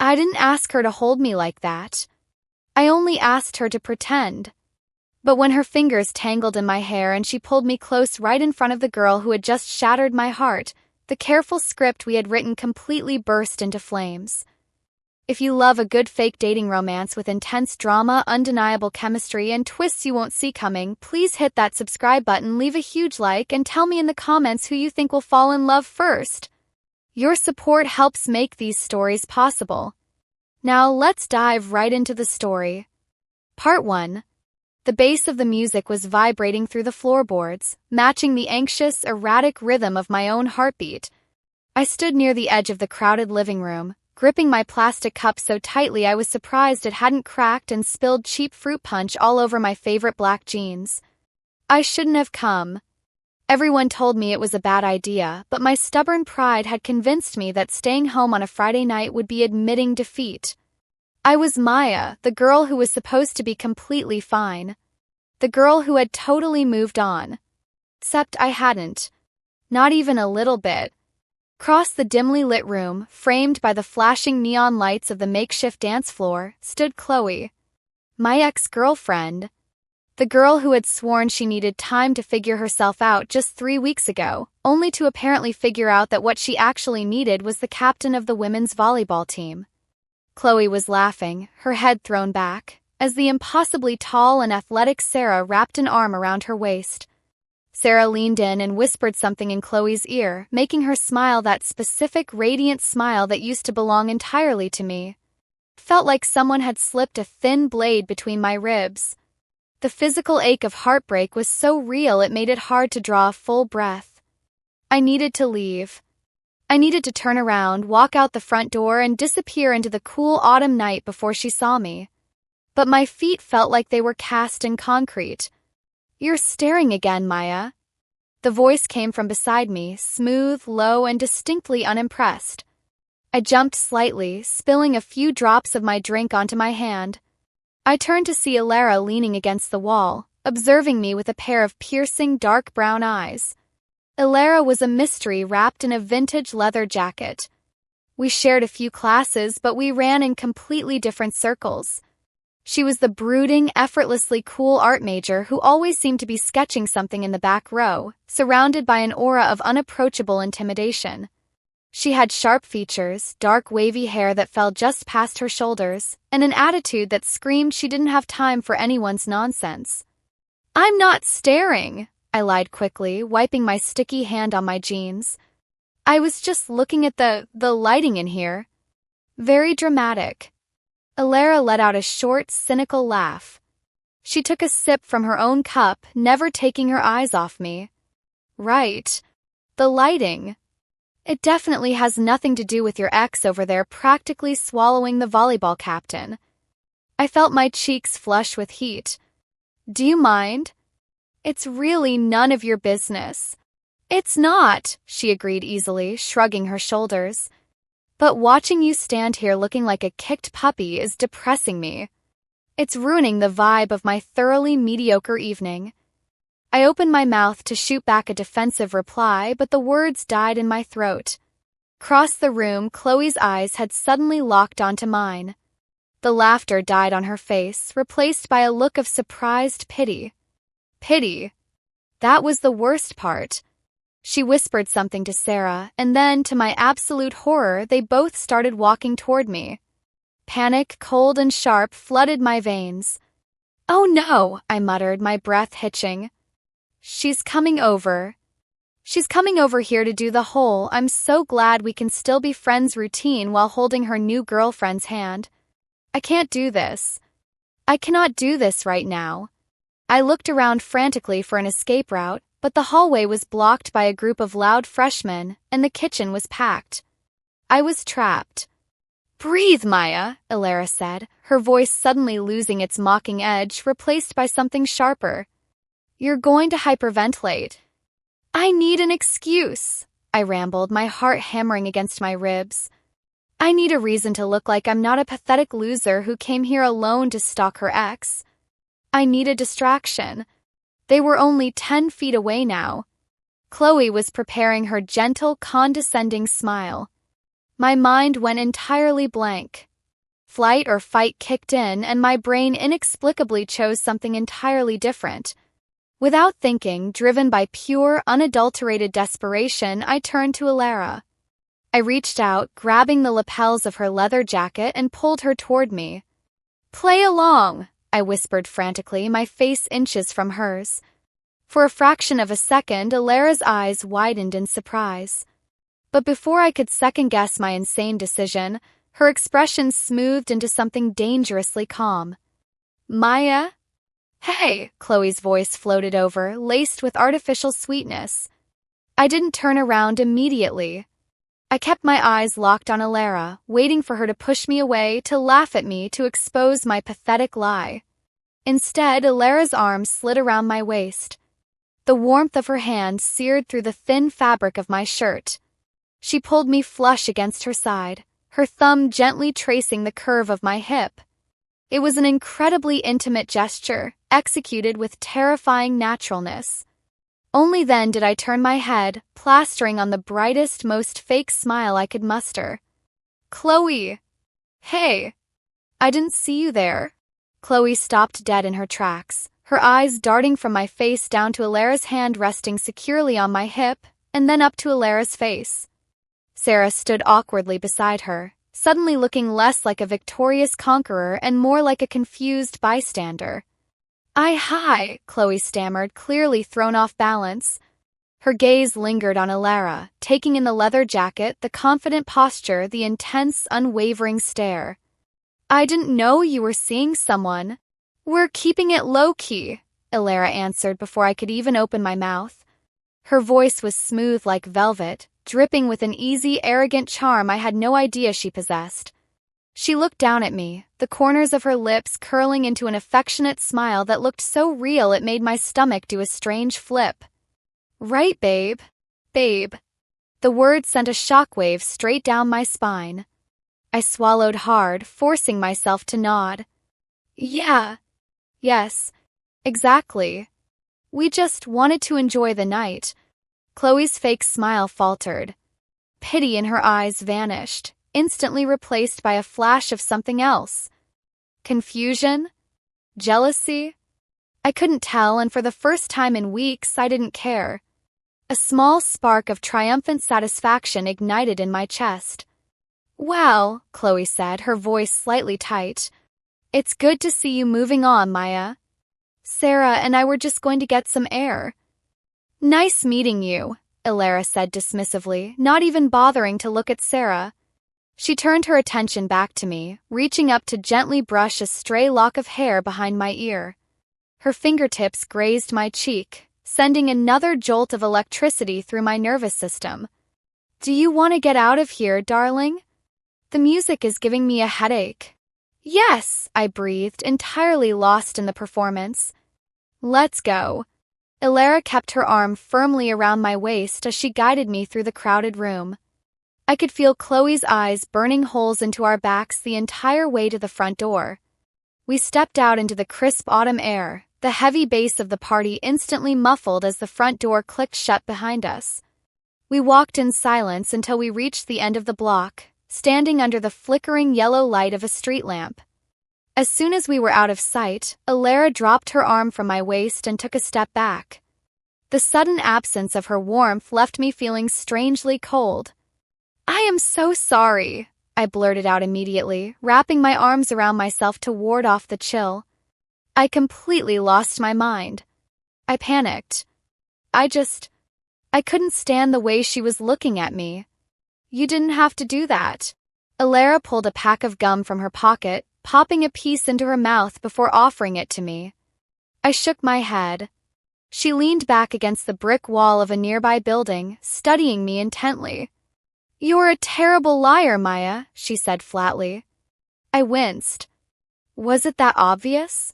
I didn't ask her to hold me like that. I only asked her to pretend. But when her fingers tangled in my hair and she pulled me close right in front of the girl who had just shattered my heart, the careful script we had written completely burst into flames. If you love a good fake dating romance with intense drama, undeniable chemistry, and twists you won't see coming, please hit that subscribe button, leave a huge like, and tell me in the comments who you think will fall in love first. Your support helps make these stories possible. Now let's dive right into the story. Part 1. The bass of the music was vibrating through the floorboards, matching the anxious, erratic rhythm of my own heartbeat. I stood near the edge of the crowded living room, gripping my plastic cup so tightly I was surprised it hadn't cracked and spilled cheap fruit punch all over my favorite black jeans. I shouldn't have come. Everyone told me it was a bad idea, but my stubborn pride had convinced me that staying home on a Friday night would be admitting defeat. I was Maya, the girl who was supposed to be completely fine. The girl who had totally moved on. Except I hadn't. Not even a little bit. Across the dimly lit room, framed by the flashing neon lights of the makeshift dance floor, stood Chloe. My ex-girlfriend. The girl who had sworn she needed time to figure herself out just 3 weeks ago, only to apparently figure out that what she actually needed was the captain of the women's volleyball team. Chloe was laughing, her head thrown back, as the impossibly tall and athletic Sarah wrapped an arm around her waist. Sarah leaned in and whispered something in Chloe's ear, making her smile that specific radiant smile that used to belong entirely to me. Felt like someone had slipped a thin blade between my ribs. The physical ache of heartbreak was so real it made it hard to draw a full breath. I needed to leave. I needed to turn around, walk out the front door, and disappear into the cool autumn night before she saw me. But my feet felt like they were cast in concrete. "You're staring again, Maya." The voice came from beside me, smooth, low, and distinctly unimpressed. I jumped slightly, spilling a few drops of my drink onto my hand. I turned to see Alara leaning against the wall, observing me with a pair of piercing dark brown eyes. Alara was a mystery wrapped in a vintage leather jacket. We shared a few classes, but we ran in completely different circles. She was the brooding, effortlessly cool art major who always seemed to be sketching something in the back row, surrounded by an aura of unapproachable intimidation. She had sharp features, dark wavy hair that fell just past her shoulders, and an attitude that screamed she didn't have time for anyone's nonsense. "I'm not staring," I lied quickly, wiping my sticky hand on my jeans. "I was just looking at the lighting in here." Very dramatic. Alara let out a short, cynical laugh. She took a sip from her own cup, never taking her eyes off me. "Right. The lighting. It definitely has nothing to do with your ex over there practically swallowing the volleyball captain." I felt my cheeks flush with heat. "Do you mind?" "It's really none of your business." "It's not," she agreed easily, shrugging her shoulders. "But watching you stand here looking like a kicked puppy is depressing me. It's ruining the vibe of my thoroughly mediocre evening." I opened my mouth to shoot back a defensive reply, but the words died in my throat. Across the room, Chloe's eyes had suddenly locked onto mine. The laughter died on her face, replaced by a look of surprised pity. Pity. That was the worst part. She whispered something to Sarah, and then, to my absolute horror, they both started walking toward me. Panic, cold and sharp, flooded my veins. "Oh no," I muttered, my breath hitching. She's coming over. She's coming over here to do the whole "I'm so glad we can still be friends" routine while holding her new girlfriend's hand. I can't do this. I cannot do this right now. I looked around frantically for an escape route, but the hallway was blocked by a group of loud freshmen, and the kitchen was packed. I was trapped. "Breathe, Maya," Alara said, her voice suddenly losing its mocking edge, replaced by something sharper. "You're going to hyperventilate." "I need an excuse," I rambled, my heart hammering against my ribs. "I need a reason to look like I'm not a pathetic loser who came here alone to stalk her ex. I need a distraction." They were only 10 feet away now. Chloe was preparing her gentle, condescending smile. My mind went entirely blank. Flight or fight kicked in, and my brain inexplicably chose something entirely different. Without thinking, driven by pure, unadulterated desperation, I turned to Alara. I reached out, grabbing the lapels of her leather jacket, and pulled her toward me. "Play along," I whispered frantically, my face inches from hers. For a fraction of a second, Alara's eyes widened in surprise. But before I could second-guess my insane decision, her expression smoothed into something dangerously calm. "Maya?" "Hey," Chloe's voice floated over, laced with artificial sweetness. I didn't turn around immediately. I kept my eyes locked on Alara, waiting for her to push me away, to laugh at me, to expose my pathetic lie. Instead, Alara's arms slid around my waist. The warmth of her hand seared through the thin fabric of my shirt. She pulled me flush against her side, her thumb gently tracing the curve of my hip. It was an incredibly intimate gesture, executed with terrifying naturalness. Only then did I turn my head, plastering on the brightest, most fake smile I could muster. "Chloe!" "Hey! I didn't see you there." Chloe stopped dead in her tracks, her eyes darting from my face down to Alara's hand resting securely on my hip, and then up to Alara's face. Sarah stood awkwardly beside her, suddenly looking less like a victorious conqueror and more like a confused bystander. Hi," Chloe stammered, clearly thrown off balance. Her gaze lingered on Alara, taking in the leather jacket, the confident posture, the intense, unwavering stare. "I didn't know you were seeing someone." "We're keeping it low-key," Alara answered before I could even open my mouth. Her voice was smooth like velvet, dripping with an easy, arrogant charm I had no idea she possessed. She looked down at me, the corners of her lips curling into an affectionate smile that looked so real it made my stomach do a strange flip. "Right, babe. Babe." The word sent a shockwave straight down my spine. I swallowed hard, forcing myself to nod. "Yeah. Yes. Exactly. We just wanted to enjoy the night." Chloe's fake smile faltered. Pity in her eyes vanished, instantly replaced by a flash of something else. Confusion? Jealousy? I couldn't tell, and for the first time in weeks, I didn't care. A small spark of triumphant satisfaction ignited in my chest. "Well," Chloe said, her voice slightly tight, "it's good to see you moving on, Maya. Sarah and I were just going to get some air." "Nice meeting you," Alara said dismissively, not even bothering to look at Sarah. She turned her attention back to me, reaching up to gently brush a stray lock of hair behind my ear. Her fingertips grazed my cheek, sending another jolt of electricity through my nervous system. "Do you want to get out of here, darling? The music is giving me a headache." "Yes," I breathed, entirely lost in the performance. "Let's go." Alara kept her arm firmly around my waist as she guided me through the crowded room. I could feel Chloe's eyes burning holes into our backs the entire way to the front door. We stepped out into the crisp autumn air, the heavy bass of the party instantly muffled as the front door clicked shut behind us. We walked in silence until we reached the end of the block, standing under the flickering yellow light of a street lamp. As soon as we were out of sight, Alara dropped her arm from my waist and took a step back. The sudden absence of her warmth left me feeling strangely cold. "I am so sorry," I blurted out immediately, wrapping my arms around myself to ward off the chill. I completely lost my mind. I panicked. I couldn't stand the way she was looking at me. "You didn't have to do that." Alara pulled a pack of gum from her pocket, popping a piece into her mouth before offering it to me. I shook my head. She leaned back against the brick wall of a nearby building, studying me intently. "You're a terrible liar, Maya," she said flatly. I winced. Was it that obvious?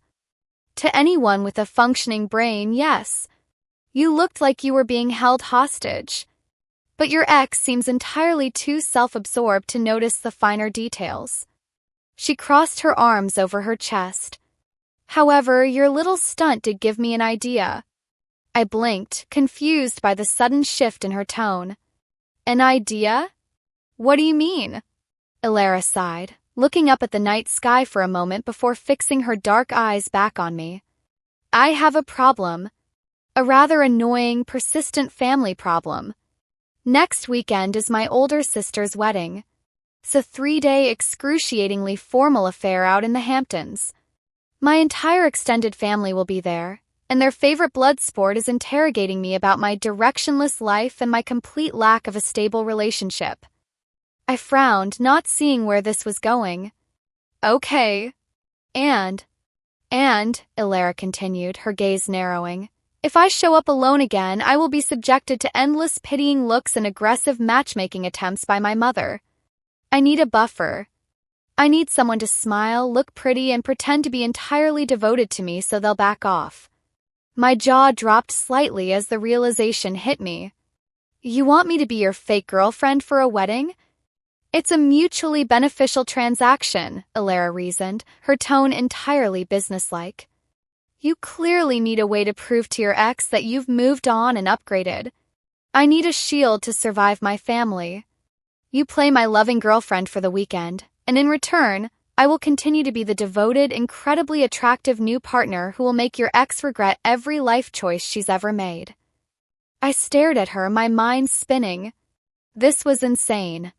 To anyone with a functioning brain, yes. You looked like you were being held hostage. But your ex seems entirely too self-absorbed to notice the finer details. She crossed her arms over her chest. "However, your little stunt did give me an idea." I blinked, confused by the sudden shift in her tone. "An idea? What do you mean?" Alara sighed. looking up at the night sky for a moment before fixing her dark eyes back on me. I have a problem. A rather annoying, persistent family problem. Next weekend is my older sister's wedding. It's a 3-day, excruciatingly formal affair out in the Hamptons. My entire extended family will be there, and their favorite blood sport is interrogating me about my directionless life and my complete lack of a stable relationship. I frowned, not seeing where this was going. Okay. And, Ilara continued, her gaze narrowing, if I show up alone again, I will be subjected to endless pitying looks and aggressive matchmaking attempts by my mother. I need a buffer. I need someone to smile, look pretty, and pretend to be entirely devoted to me so they'll back off. My jaw dropped slightly as the realization hit me. You want me to be your fake girlfriend for a wedding? It's a mutually beneficial transaction, Ilara reasoned, her tone entirely businesslike. You clearly need a way to prove to your ex that you've moved on and upgraded. I need a shield to survive my family. You play my loving girlfriend for the weekend, and in return, I will continue to be the devoted, incredibly attractive new partner who will make your ex regret every life choice she's ever made. I stared at her, my mind spinning. This was insane.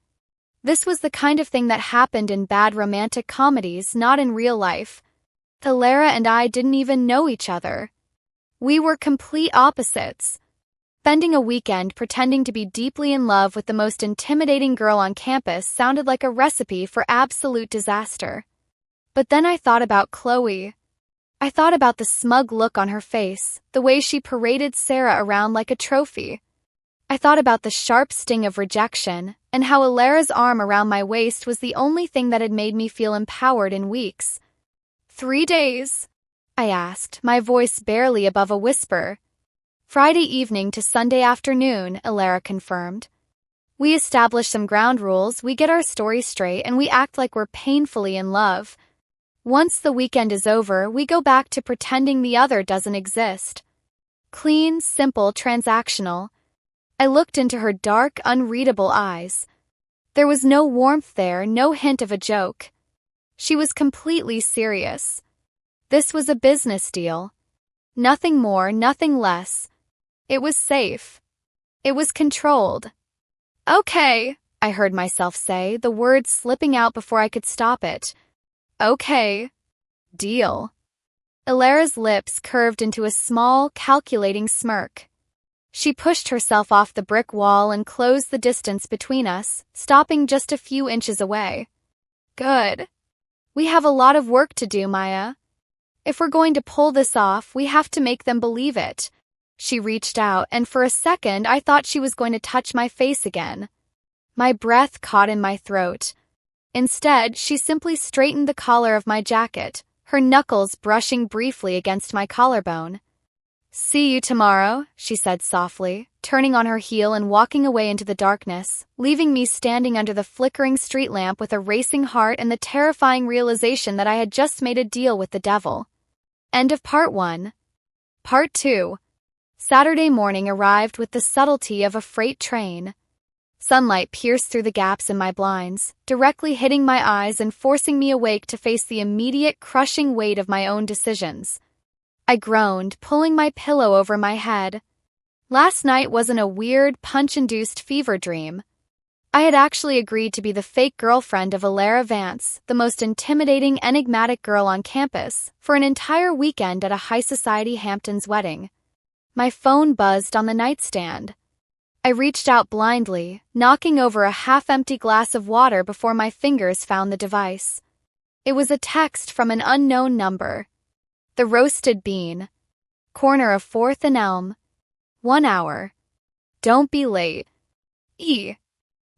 This was the kind of thing that happened in bad romantic comedies, not in real life. Ilara and I didn't even know each other. We were complete opposites. Spending a weekend pretending to be deeply in love with the most intimidating girl on campus sounded like a recipe for absolute disaster. But then I thought about Chloe. I thought about the smug look on her face, the way she paraded Sarah around like a trophy. I thought about the sharp sting of rejection, and how Ilara's arm around my waist was the only thing that had made me feel empowered in weeks. 3 days? I asked, my voice barely above a whisper. Friday evening to Sunday afternoon, Ilara confirmed. We establish some ground rules, we get our story straight, and we act like we're painfully in love. Once the weekend is over, we go back to pretending the other doesn't exist. Clean, simple, transactional. I looked into her dark, unreadable eyes. There was no warmth there, no hint of a joke. She was completely serious. This was a business deal. Nothing more, nothing less. It was safe. It was controlled. Okay, I heard myself say, the words slipping out before I could stop it. Okay. Deal. Ilara's lips curved into a small, calculating smirk. She pushed herself off the brick wall and closed the distance between us, stopping just a few inches away. Good. We have a lot of work to do, Maya. If we're going to pull this off, we have to make them believe it. She reached out, and for a second I thought she was going to touch my face again. My breath caught in my throat. Instead, she simply straightened the collar of my jacket, her knuckles brushing briefly against my collarbone. See you tomorrow, she said softly, turning on her heel and walking away into the darkness, leaving me standing under the flickering street lamp with a racing heart and the terrifying realization that I had just made a deal with the devil. End of Part 1. Part 2. Saturday morning arrived with the subtlety of a freight train. Sunlight pierced through the gaps in my blinds, directly hitting my eyes and forcing me awake to face the immediate, crushing weight of my own decisions. I groaned, pulling my pillow over my head. Last night wasn't a weird, punch-induced fever dream. I had actually agreed to be the fake girlfriend of Ilara Vance, the most intimidating, enigmatic girl on campus, for an entire weekend at a high-society Hamptons wedding. My phone buzzed on the nightstand. I reached out blindly, knocking over a half-empty glass of water before my fingers found the device. It was a text from an unknown number. The Roasted Bean. Corner of 4th and Elm. 1 hour. Don't be late. E.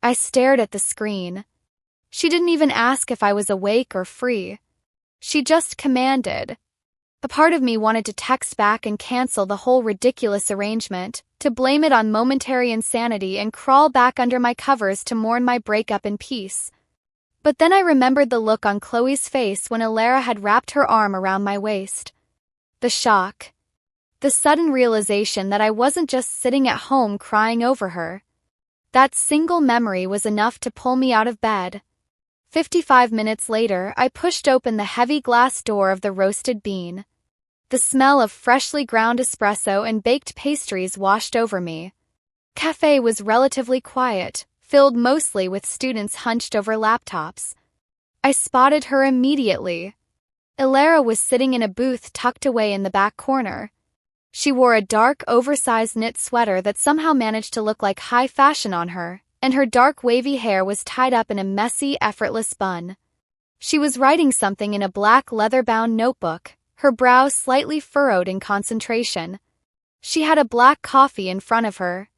I stared at the screen. She didn't even ask if I was awake or free. She just commanded. A part of me wanted to text back and cancel the whole ridiculous arrangement, to blame it on momentary insanity and crawl back under my covers to mourn my breakup in peace. But then I remembered the look on Chloe's face when Ilara had wrapped her arm around my waist. The shock. The sudden realization that I wasn't just sitting at home crying over her. That single memory was enough to pull me out of bed. 55 minutes later, I pushed open the heavy glass door of the roasted bean. The smell of freshly ground espresso and baked pastries washed over me. Cafe was relatively quiet, filled mostly with students hunched over laptops. I spotted her immediately. Ilara was sitting in a booth tucked away in the back corner. She wore a dark, oversized knit sweater that somehow managed to look like high fashion on her, and her dark wavy hair was tied up in a messy, effortless bun. She was writing something in a black leather-bound notebook, her brow slightly furrowed in concentration. She had a black coffee in front of her.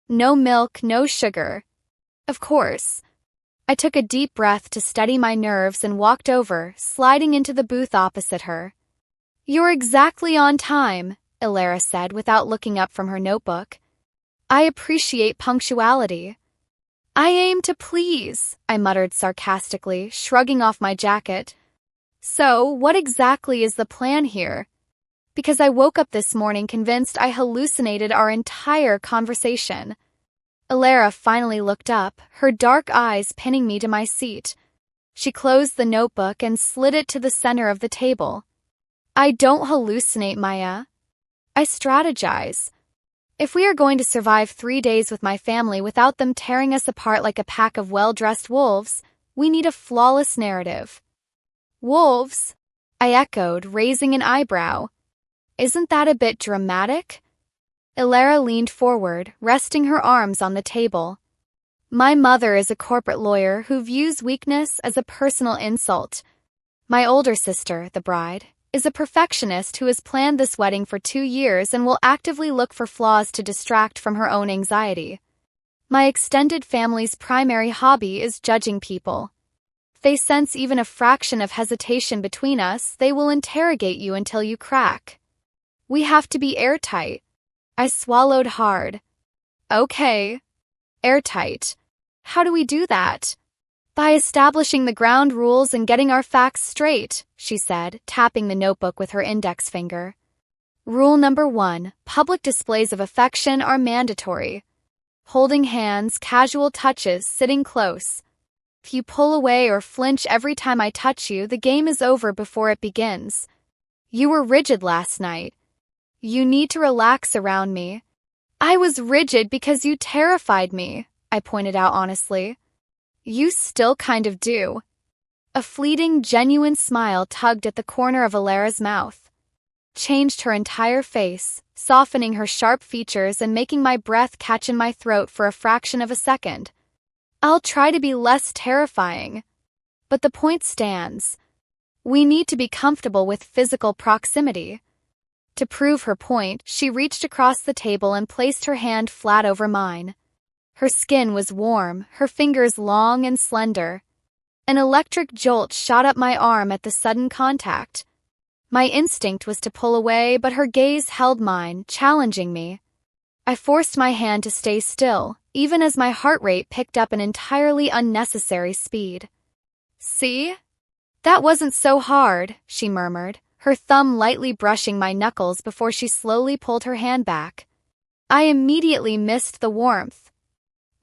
No milk, no sugar. Of course. I took a deep breath to steady my nerves and walked over, sliding into the booth opposite her. "You're exactly on time," Ilara said without looking up from her notebook. "I appreciate punctuality." "I aim to please," I muttered sarcastically, shrugging off my jacket. "So, what exactly is the plan here?" Because I woke up this morning convinced I hallucinated our entire conversation. Ilara finally looked up, her dark eyes pinning me to my seat. She closed the notebook and slid it to the center of the table. "I don't hallucinate, Maya. I strategize. If we are going to survive 3 days with my family without them tearing us apart like a pack of well-dressed wolves, we need a flawless narrative." "Wolves?" I echoed, raising an eyebrow. "Isn't that a bit dramatic?" Ilara leaned forward, resting her arms on the table. "My mother is a corporate lawyer who views weakness as a personal insult. My older sister, the bride, is a perfectionist who has planned this wedding for 2 years and will actively look for flaws to distract from her own anxiety. My extended family's primary hobby is judging people. If they sense even a fraction of hesitation between us, they will interrogate you until you crack. We have to be airtight." I swallowed hard. "Okay. Airtight. How do we do that?" "By establishing the ground rules and getting our facts straight," she said, tapping the notebook with her index finger. "Rule number 1, public displays of affection are mandatory. Holding hands, casual touches, sitting close. If you pull away or flinch every time I touch you, the game is over before it begins. You were rigid last night. You need to relax around me." "I was rigid because you terrified me," I pointed out honestly. "You still kind of do." A fleeting, genuine smile tugged at the corner of Ilara's mouth. Changed her entire face, softening her sharp features and making my breath catch in my throat for a fraction of a second. "I'll try to be less terrifying. But the point stands. We need to be comfortable with physical proximity." To prove her point, she reached across the table and placed her hand flat over mine. Her skin was warm, her fingers long and slender. An electric jolt shot up my arm at the sudden contact. My instinct was to pull away, but her gaze held mine, challenging me. I forced my hand to stay still, even as my heart rate picked up an entirely unnecessary speed. "See? That wasn't so hard," she murmured, her thumb lightly brushing my knuckles before she slowly pulled her hand back. I immediately missed the warmth.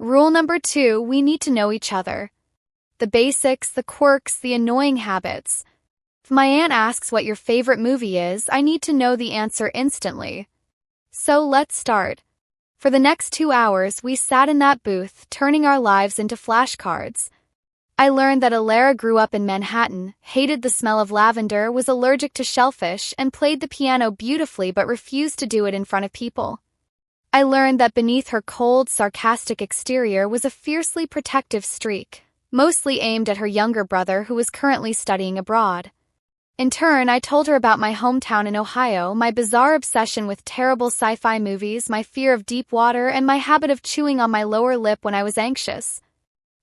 Rule number 2, we need to know each other. The basics, the quirks, the annoying habits. If my aunt asks what your favorite movie is, I need to know the answer instantly. So let's start. For the next 2 hours, we sat in that booth, turning our lives into flashcards. I learned that Ilara grew up in Manhattan, hated the smell of lavender, was allergic to shellfish, and played the piano beautifully but refused to do it in front of people. I learned that beneath her cold, sarcastic exterior was a fiercely protective streak, mostly aimed at her younger brother who was currently studying abroad. In turn, I told her about my hometown in Ohio, my bizarre obsession with terrible sci-fi movies, my fear of deep water, and my habit of chewing on my lower lip when I was anxious.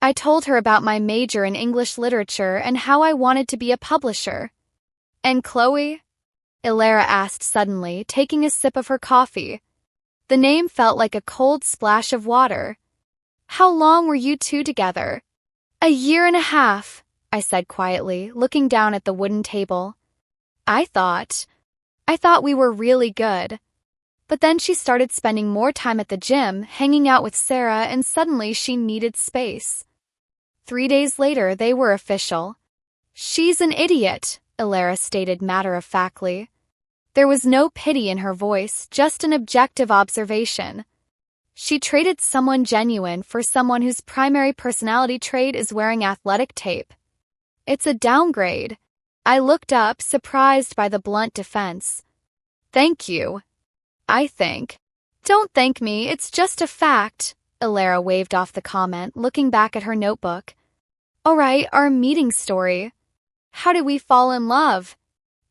I told her about my major in English literature and how I wanted to be a publisher. "And Chloe?" Ilara asked suddenly, taking a sip of her coffee. The name felt like a cold splash of water. "How long were you two together?" "1.5 years, I said quietly, looking down at the wooden table. I thought we were really good. But then she started spending more time at the gym, hanging out with Sarah, and suddenly she needed space. 3 days later, they were official. "She's an idiot," Elara stated matter-of-factly. There was no pity in her voice, just an objective observation. She traded someone genuine for someone whose primary personality trait is wearing athletic tape. It's a downgrade. I looked up, surprised by the blunt defense. "Thank you. I think." "Don't thank me, it's just a fact." Elara waved off the comment, looking back at her notebook. "All right, our meeting story. How did we fall in love?"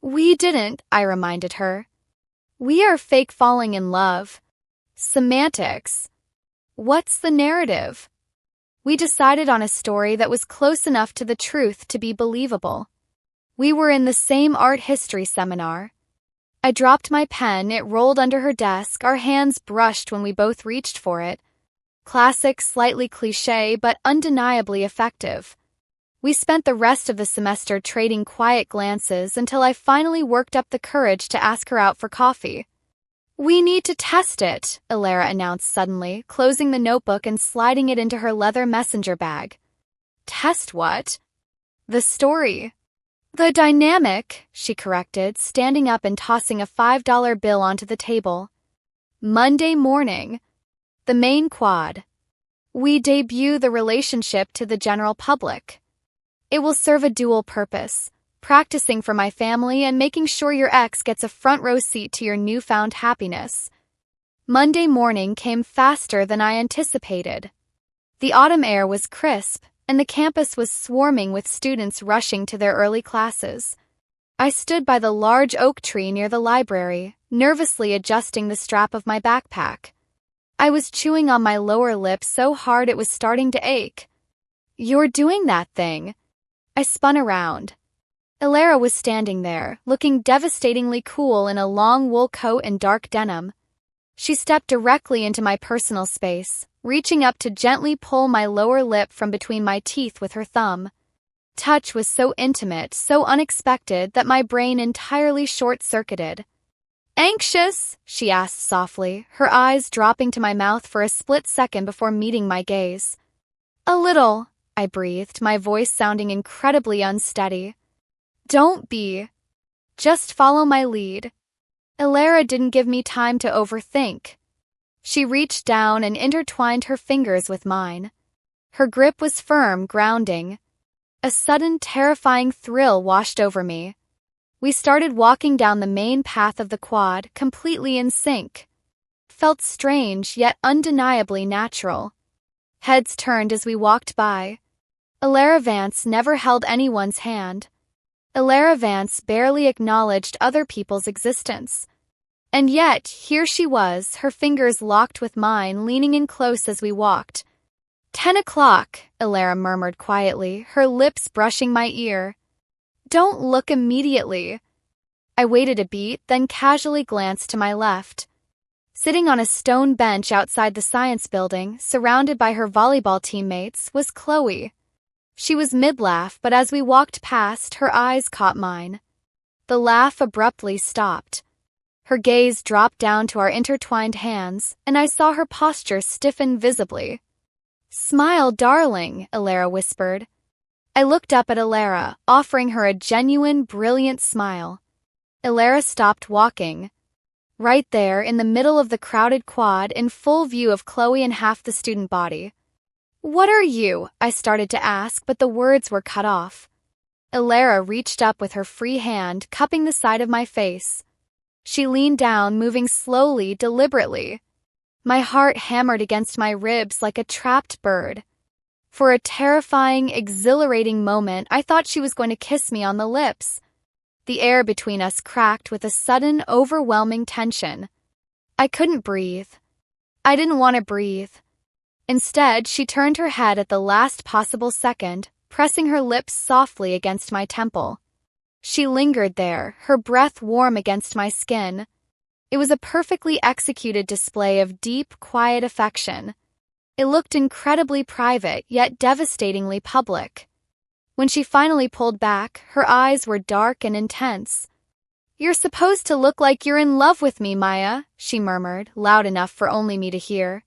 "We didn't," I reminded her. "We are fake falling in love." "Semantics. What's the narrative?" "We decided on a story that was close enough to the truth to be believable. We were in the same art history seminar." I dropped my pen, it rolled under her desk, our hands brushed when we both reached for it. Classic, slightly cliché, but undeniably effective. We spent the rest of the semester trading quiet glances until I finally worked up the courage to ask her out for coffee. "We need to test it," Elara announced suddenly, closing the notebook and sliding it into her leather messenger bag. "Test what?" "The story." "The dynamic," she corrected, standing up and tossing a $5 bill onto the table. "Monday morning. The main quad. We debut the relationship to the general public. It will serve a dual purpose, practicing for my family and making sure your ex gets a front row seat to your newfound happiness." Monday morning came faster than I anticipated. The autumn air was crisp, and the campus was swarming with students rushing to their early classes. I stood by the large oak tree near the library, nervously adjusting the strap of my backpack. I was chewing on my lower lip so hard it was starting to ache. "You're doing that thing." I spun around. Elara was standing there, looking devastatingly cool in a long wool coat and dark denim. She stepped directly into my personal space, reaching up to gently pull my lower lip from between my teeth with her thumb. Touch was so intimate, so unexpected, that my brain entirely short-circuited. "Anxious?" she asked softly, her eyes dropping to my mouth for a split second before meeting my gaze. "A little," I breathed, my voice sounding incredibly unsteady. "Don't be. Just follow my lead." Elara didn't give me time to overthink. She reached down and intertwined her fingers with mine. Her grip was firm, grounding. A sudden, terrifying thrill washed over me. We started walking down the main path of the quad, completely in sync. Felt strange, yet undeniably natural. Heads turned as we walked by. Elara Vance never held anyone's hand. Elara Vance barely acknowledged other people's existence. And yet, here she was, her fingers locked with mine, leaning in close as we walked. 10 o'clock, Elara murmured quietly, her lips brushing my ear. "Don't look immediately." I waited a beat, then casually glanced to my left. Sitting on a stone bench outside the science building, surrounded by her volleyball teammates, was Chloe. She was mid-laugh, but as we walked past, her eyes caught mine. The laugh abruptly stopped. Her gaze dropped down to our intertwined hands, and I saw her posture stiffen visibly. "Smile, darling," Elara whispered. I looked up at Elara, offering her a genuine, brilliant smile. Elara stopped walking. Right there, in the middle of the crowded quad, in full view of Chloe and half the student body. "What are you?" I started to ask, but the words were cut off. Elara reached up with her free hand, cupping the side of my face. She leaned down, moving slowly, deliberately. My heart hammered against my ribs like a trapped bird. For a terrifying, exhilarating moment, I thought she was going to kiss me on the lips. The air between us cracked with a sudden, overwhelming tension. I couldn't breathe. I didn't want to breathe. Instead, she turned her head at the last possible second, pressing her lips softly against my temple. She lingered there, her breath warm against my skin. It was a perfectly executed display of deep, quiet affection. It looked incredibly private, yet devastatingly public. When she finally pulled back, her eyes were dark and intense. "You're supposed to look like you're in love with me, Maya," she murmured, loud enough for only me to hear.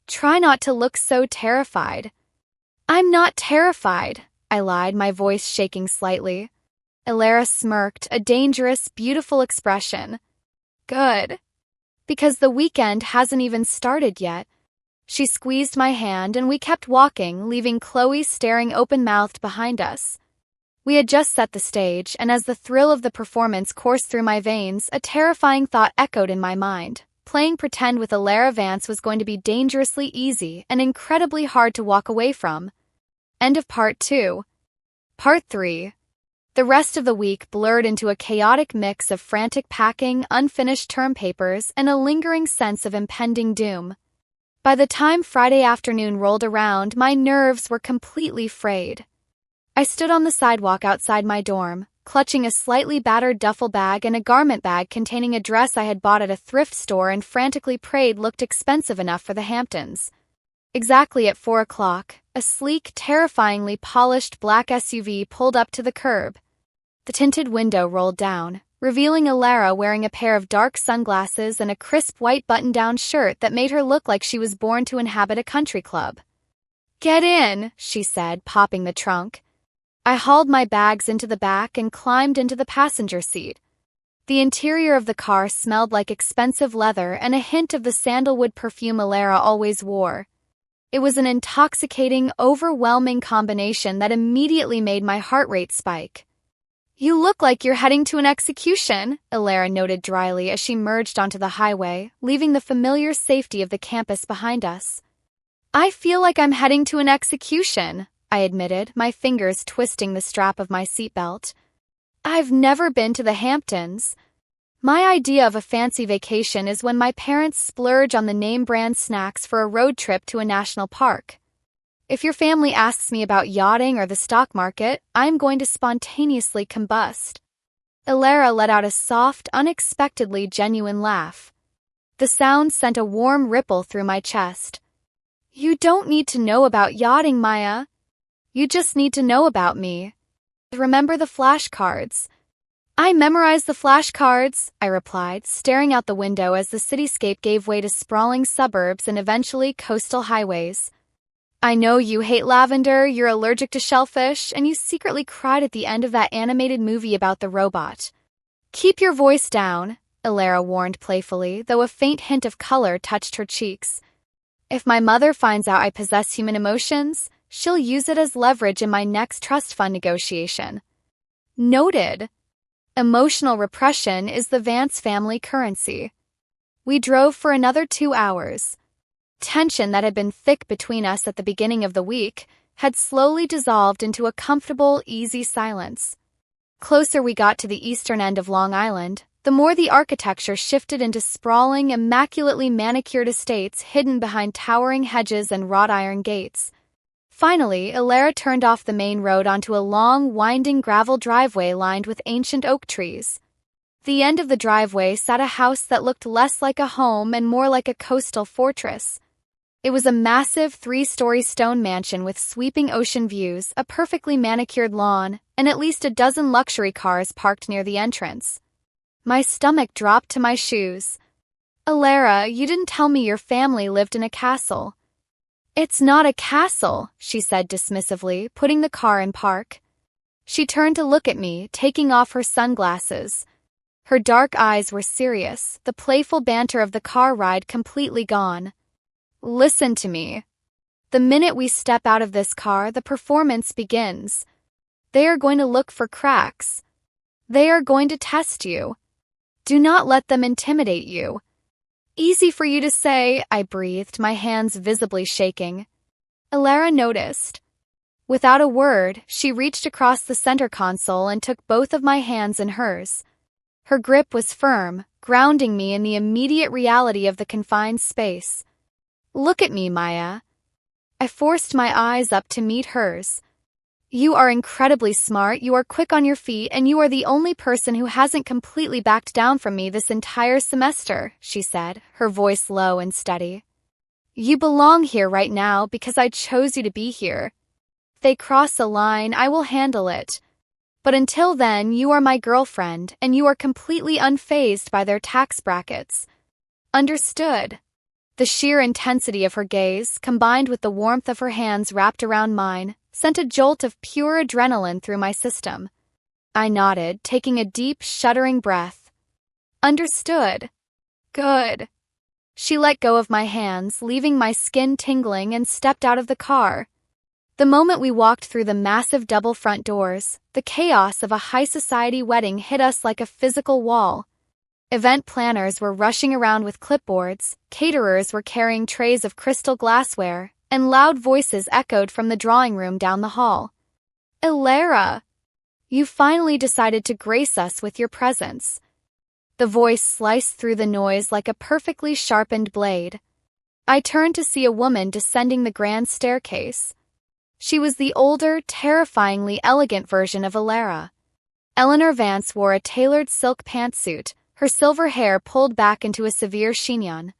"Try not to look so terrified." I'm not terrified, I lied, my voice shaking slightly. Elara smirked, a dangerous, beautiful expression. Good. Because the weekend hasn't even started yet. She squeezed my hand and we kept walking, leaving Chloe staring open-mouthed behind us. We had just set the stage, and as the thrill of the performance coursed through my veins, a terrifying thought echoed in my mind. Playing pretend with Elara Vance was going to be dangerously easy and incredibly hard to walk away from. End of Part 2. Part 3. The rest of the week blurred into a chaotic mix of frantic packing, unfinished term papers, and a lingering sense of impending doom. By the time Friday afternoon rolled around, my nerves were completely frayed. I stood on the sidewalk outside my dorm, clutching a slightly battered duffel bag and a garment bag containing a dress I had bought at a thrift store and frantically prayed looked expensive enough for the Hamptons. Exactly at 4 o'clock, a sleek, terrifyingly polished black SUV pulled up to the curb. The tinted window rolled down, revealing Elara wearing a pair of dark sunglasses and a crisp white button-down shirt that made her look like she was born to inhabit a country club. "Get in," she said, popping the trunk. I hauled my bags into the back and climbed into the passenger seat. The interior of the car smelled like expensive leather and a hint of the sandalwood perfume Elara always wore. It was an intoxicating, overwhelming combination that immediately made my heart rate spike. "You look like you're heading to an execution," Elara noted dryly as she merged onto the highway, leaving the familiar safety of the campus behind us. "I feel like I'm heading to an execution," I admitted, my fingers twisting the strap of my seatbelt. "I've never been to the Hamptons. My idea of a fancy vacation is when my parents splurge on the name-brand snacks for a road trip to a national park. If your family asks me about yachting or the stock market, I'm going to spontaneously combust." Elara let out a soft, unexpectedly genuine laugh. The sound sent a warm ripple through my chest. "You don't need to know about yachting, Maya. You just need to know about me. Remember the flashcards." "I memorized the flashcards," I replied, staring out the window as the cityscape gave way to sprawling suburbs and eventually coastal highways. "I know you hate lavender, you're allergic to shellfish, and you secretly cried at the end of that animated movie about the robot." "Keep your voice down," Elara warned playfully, though a faint hint of color touched her cheeks. "If my mother finds out I possess human emotions, she'll use it as leverage in my next trust fund negotiation." Noted. Emotional repression is the Vance family currency. We drove for another 2 hours. Tension that had been thick between us at the beginning of the week had slowly dissolved into a comfortable, easy silence. Closer we got to the eastern end of Long Island, the more the architecture shifted into sprawling, immaculately manicured estates hidden behind towering hedges and wrought iron gates. Finally, Elara turned off the main road onto a long, winding gravel driveway lined with ancient oak trees. The end of the driveway sat a house that looked less like a home and more like a coastal fortress. It was a massive 3-story stone mansion with sweeping ocean views, a perfectly manicured lawn, and at least a dozen luxury cars parked near the entrance. My stomach dropped to my shoes. "Elara, you didn't tell me your family lived in a castle." "It's not a castle," she said dismissively, putting the car in park. She turned to look at me, taking off her sunglasses. Her dark eyes were serious, the playful banter of the car ride completely gone. "Listen to me. The minute we step out of this car, the performance begins. They are going to look for cracks. They are going to test you. Do not let them intimidate you." "Easy for you to say," I breathed, my hands visibly shaking. Elara noticed. Without a word, she reached across the center console and took both of my hands in hers. Her grip was firm, grounding me in the immediate reality of the confined space. "Look at me, Maya." I forced my eyes up to meet hers. "You are incredibly smart, you are quick on your feet, and you are the only person who hasn't completely backed down from me this entire semester," she said, her voice low and steady. "You belong here right now because I chose you to be here. If they cross a line, I will handle it. But until then, you are my girlfriend, and you are completely unfazed by their tax brackets. Understood?" The sheer intensity of her gaze, combined with the warmth of her hands wrapped around mine, sent a jolt of pure adrenaline through my system. I nodded, taking a deep, shuddering breath. Understood. Good. She let go of my hands, leaving my skin tingling, and stepped out of the car. The moment we walked through the massive double front doors, the chaos of a high-society wedding hit us like a physical wall. Event planners were rushing around with clipboards, caterers were carrying trays of crystal glassware, and loud voices echoed from the drawing room down the hall. Elara! You finally decided to grace us with your presence. The voice sliced through the noise like a perfectly sharpened blade. I turned to see a woman descending the grand staircase. She was the older, terrifyingly elegant version of Elara. Eleanor Vance wore a tailored silk pantsuit, her silver hair pulled back into a severe chignon.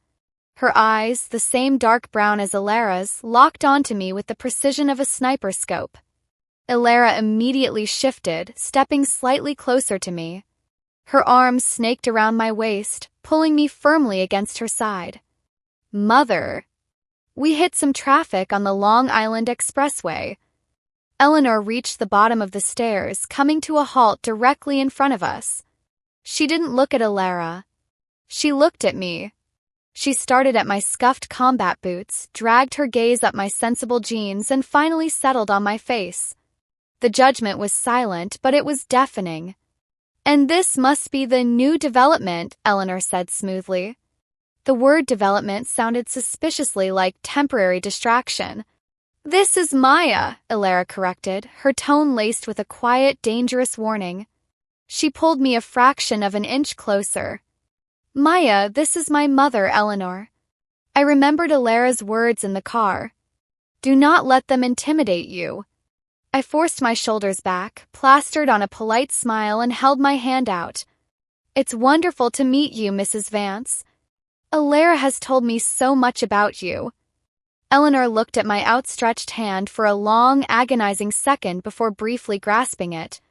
Her eyes, the same dark brown as Elara's, locked onto me with the precision of a sniper scope. Elara immediately shifted, stepping slightly closer to me. Her arms snaked around my waist, pulling me firmly against her side. Mother! We hit some traffic on the Long Island Expressway. Eleanor reached the bottom of the stairs, coming to a halt directly in front of us. She didn't look at Elara. She looked at me. She started at my scuffed combat boots, dragged her gaze up my sensible jeans, and finally settled on my face. The judgment was silent, but it was deafening. And this must be the new development, Eleanor said smoothly. The word development sounded suspiciously like temporary distraction. This is Maya, Elara corrected, her tone laced with a quiet, dangerous warning. She pulled me a fraction of an inch closer. Maya, this is my mother, Eleanor. I remembered Elara's words in the car. Do not let them intimidate you. I forced my shoulders back, plastered on a polite smile, and held my hand out. It's wonderful to meet you, Mrs. Vance. Elara has told me so much about you. Eleanor looked at my outstretched hand for a long, agonizing second before briefly grasping it.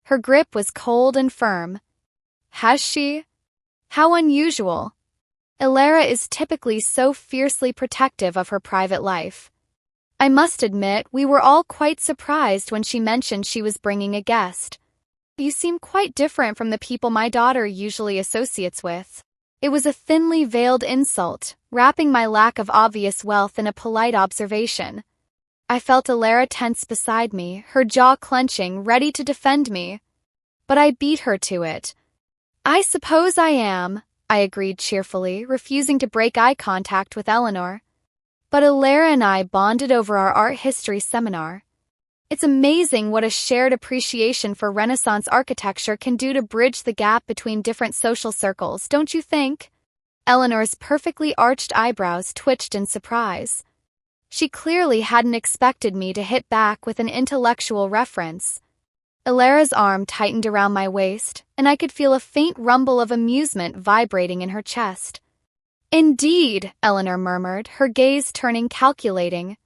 Her grip was cold and firm. Has she? How unusual. Elara is typically so fiercely protective of her private life. I must admit, we were all quite surprised when she mentioned she was bringing a guest. You seem quite different from the people my daughter usually associates with. It was a thinly veiled insult, wrapping my lack of obvious wealth in a polite observation. I felt Elara tense beside me, her jaw clenching, ready to defend me. But I beat her to it. I suppose I am, I agreed cheerfully, refusing to break eye contact with Eleanor. But Elara and I bonded over our art history seminar. It's amazing what a shared appreciation for Renaissance architecture can do to bridge the gap between different social circles, don't you think? Eleanor's perfectly arched eyebrows twitched in surprise. She clearly hadn't expected me to hit back with an intellectual reference. Elara's arm tightened around my waist, and I could feel a faint rumble of amusement vibrating in her chest. Indeed, Eleanor murmured, her gaze turning calculating.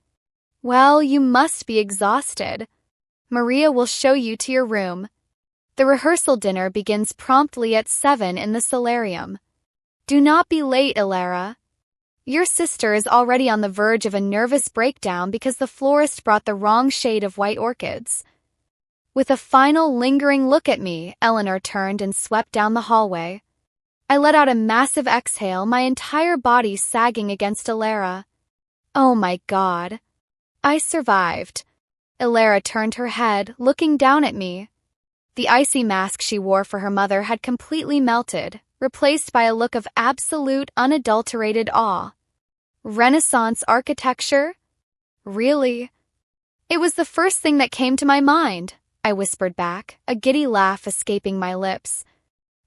Well, you must be exhausted. Maria will show you to your room. The rehearsal dinner begins promptly at 7 in the solarium. Do not be late, Elara. Your sister is already on the verge of a nervous breakdown because the florist brought the wrong shade of white orchids. With a final lingering look at me, Eleanor turned and swept down the hallway. I let out a massive exhale, my entire body sagging against Elara. Oh my God. I survived. Elara turned her head, looking down at me. The icy mask she wore for her mother had completely melted, replaced by a look of absolute, unadulterated awe. Renaissance architecture? Really? It was the first thing that came to my mind, I whispered back, a giddy laugh escaping my lips.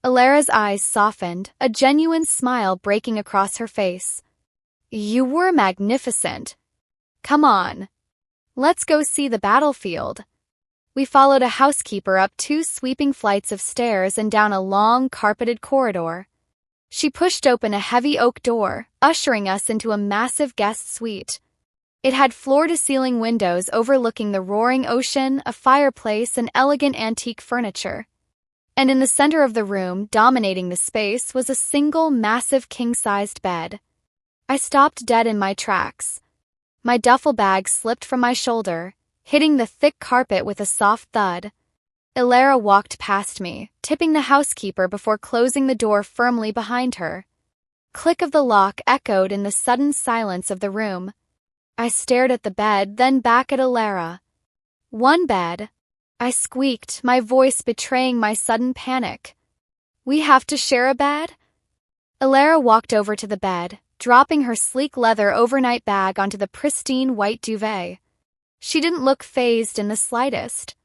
Elara's eyes softened, a genuine smile breaking across her face. You were magnificent. Come on. Let's go see the battlefield. We followed a housekeeper up 2 sweeping flights of stairs and down a long, carpeted corridor. She pushed open a heavy oak door, ushering us into a massive guest suite. It had floor-to-ceiling windows overlooking the roaring ocean, a fireplace, and elegant antique furniture. And in the center of the room, dominating the space, was a single, massive king-sized bed. I stopped dead in my tracks. My duffel bag slipped from my shoulder, hitting the thick carpet with a soft thud. Ilara walked past me, tipping the housekeeper before closing the door firmly behind her. Click of the lock echoed in the sudden silence of the room. I stared at the bed, then back at Ilara. One bed. I squeaked, my voice betraying my sudden panic. We have to share a bed? Ilara walked over to the bed, dropping her sleek leather overnight bag onto the pristine white duvet. She didn't look fazed in the slightest.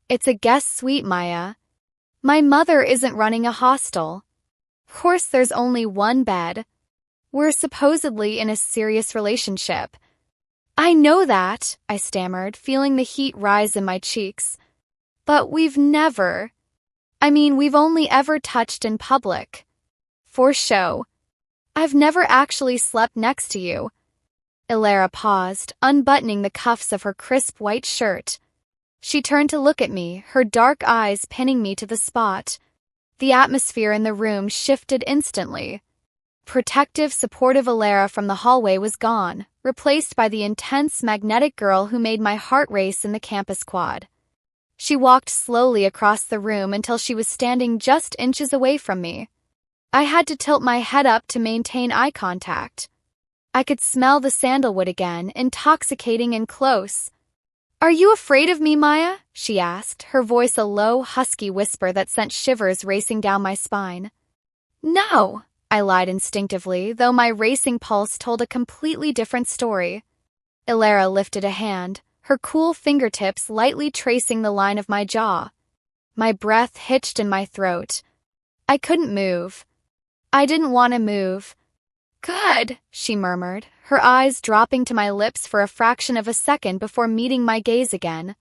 It's a guest suite, Maya. My mother isn't running a hostel. Of course there's only one bed. We're supposedly in a serious relationship. I know that, I stammered, feeling the heat rise in my cheeks. But we've only ever touched in public. For show. I've never actually slept next to you. Ilara paused, unbuttoning the cuffs of her crisp white shirt. She turned to look at me, her dark eyes pinning me to the spot. The atmosphere in the room shifted instantly. Protective, supportive Ilara from the hallway was gone, replaced by the intense, magnetic girl who made my heart race in the campus quad. She walked slowly across the room until she was standing just inches away from me. I had to tilt my head up to maintain eye contact. I could smell the sandalwood again, intoxicating and close. Are you afraid of me, Maya? She asked, her voice a low, husky whisper that sent shivers racing down my spine. No, I lied instinctively, though my racing pulse told a completely different story. Ilara lifted a hand, her cool fingertips lightly tracing the line of my jaw. My breath hitched in my throat. I couldn't move. I didn't want to move. Good, she murmured, her eyes dropping to my lips for a fraction of a second before meeting my gaze again.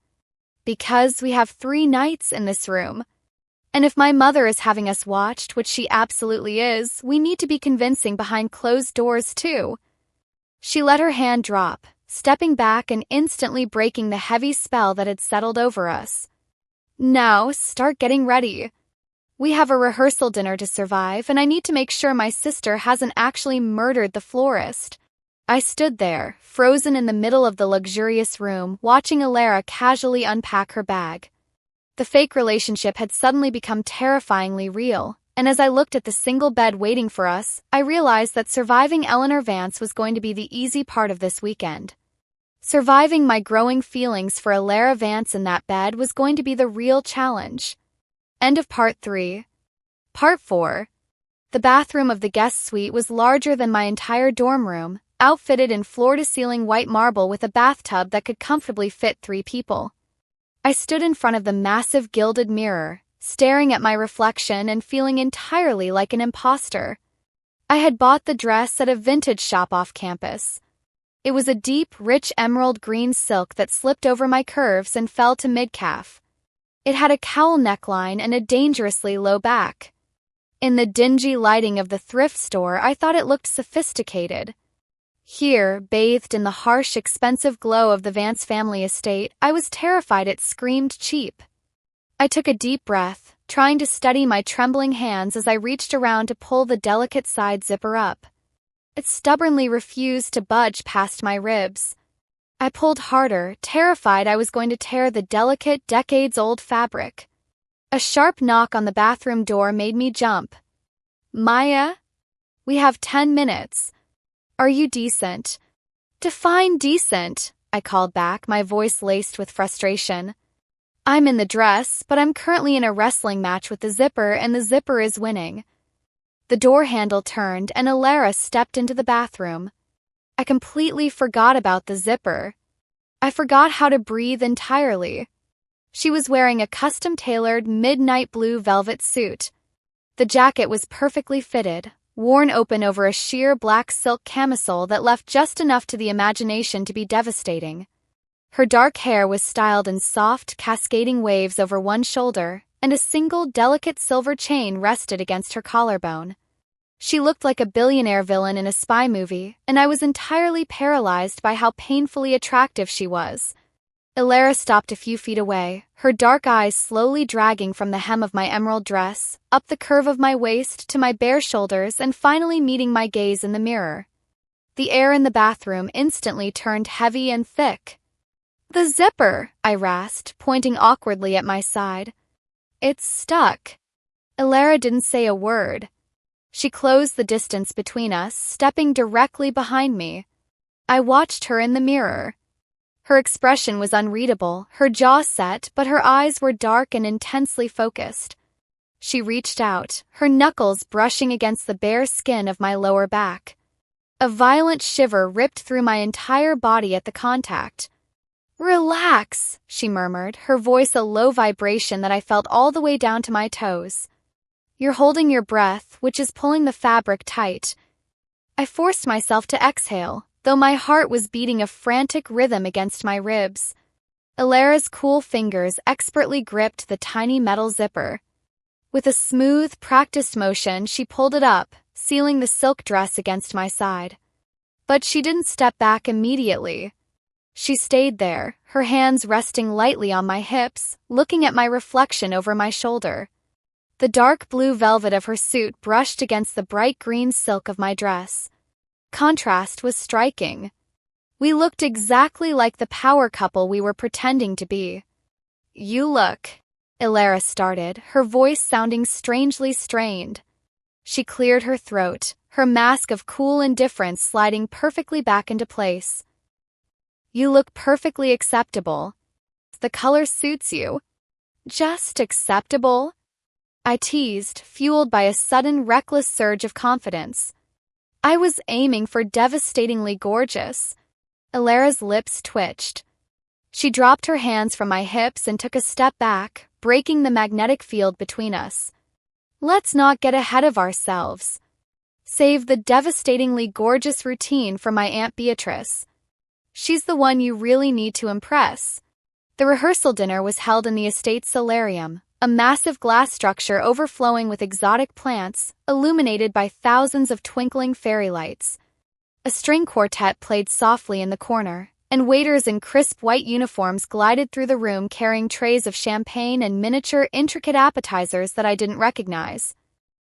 Because we have 3 nights in this room. And if my mother is having us watched, which she absolutely is, we need to be convincing behind closed doors too. She let her hand drop, stepping back and instantly breaking the heavy spell that had settled over us. Now, start getting ready. We have a rehearsal dinner to survive, and I need to make sure my sister hasn't actually murdered the florist. I stood there, frozen in the middle of the luxurious room, watching Ilara casually unpack her bag. The fake relationship had suddenly become terrifyingly real, and as I looked at the single bed waiting for us, I realized that surviving Eleanor Vance was going to be the easy part of this weekend. Surviving my growing feelings for Ilara Vance in that bed was going to be the real challenge. End of Part 3. Part 4. The bathroom of the guest suite was larger than my entire dorm room, outfitted in floor-to-ceiling white marble with a bathtub that could comfortably fit 3 people. I stood in front of the massive gilded mirror, staring at my reflection and feeling entirely like an imposter. I had bought the dress at a vintage shop off campus. It was a deep, rich emerald green silk that slipped over my curves and fell to mid-calf. It had a cowl neckline and a dangerously low back. In the dingy lighting of the thrift store, I thought it looked sophisticated. Here, bathed in the harsh, expensive glow of the Vance family estate, I was terrified it screamed cheap. I took a deep breath, trying to steady my trembling hands as I reached around to pull the delicate side zipper up. It stubbornly refused to budge past my ribs. I pulled harder, terrified I was going to tear the delicate, decades-old fabric. A sharp knock on the bathroom door made me jump. Maya? We have 10 minutes. Are you decent? Define decent, I called back, my voice laced with frustration. I'm in the dress, but I'm currently in a wrestling match with the zipper, and the zipper is winning. The door handle turned, and Ilara stepped into the bathroom. I completely forgot about the zipper. I forgot how to breathe entirely. She was wearing a custom-tailored midnight blue velvet suit. The jacket was perfectly fitted, worn open over a sheer black silk camisole that left just enough to the imagination to be devastating. Her dark hair was styled in soft, cascading waves over one shoulder, and a single, delicate silver chain rested against her collarbone. She looked like a billionaire villain in a spy movie, and I was entirely paralyzed by how painfully attractive she was. Ilara stopped a few feet away, her dark eyes slowly dragging from the hem of my emerald dress, up the curve of my waist to my bare shoulders and finally meeting my gaze in the mirror. The air in the bathroom instantly turned heavy and thick. "The zipper," I rasped, pointing awkwardly at my side. "It's stuck." Elara didn't say a word. She closed the distance between us, stepping directly behind me. I watched her in the mirror. Her expression was unreadable, her jaw set, but her eyes were dark and intensely focused. She reached out, her knuckles brushing against the bare skin of my lower back. A violent shiver ripped through my entire body at the contact. "Relax," she murmured, her voice a low vibration that I felt all the way down to my toes. "You're holding your breath, which is pulling the fabric tight." I forced myself to exhale, though my heart was beating a frantic rhythm against my ribs. Elara's cool fingers expertly gripped the tiny metal zipper. With a smooth, practiced motion, she pulled it up, sealing the silk dress against my side. But she didn't step back immediately. She stayed there, her hands resting lightly on my hips, looking at my reflection over my shoulder. The dark blue velvet of her suit brushed against the bright green silk of my dress. Contrast was striking. We looked exactly like the power couple we were pretending to be. "You look," Elara started, her voice sounding strangely strained. She cleared her throat, her mask of cool indifference sliding perfectly back into place. "You look perfectly acceptable. The color suits you." "Just acceptable?" I teased, fueled by a sudden reckless surge of confidence. I was aiming for devastatingly gorgeous. Elara's lips twitched. She dropped her hands from my hips and took a step back, breaking the magnetic field between us. "Let's not get ahead of ourselves. Save the devastatingly gorgeous routine for my Aunt Beatrice. She's the one you really need to impress." The rehearsal dinner was held in the estate's solarium, a massive glass structure overflowing with exotic plants, illuminated by thousands of twinkling fairy lights. A string quartet played softly in the corner, and waiters in crisp white uniforms glided through the room carrying trays of champagne and miniature, intricate appetizers that I didn't recognize.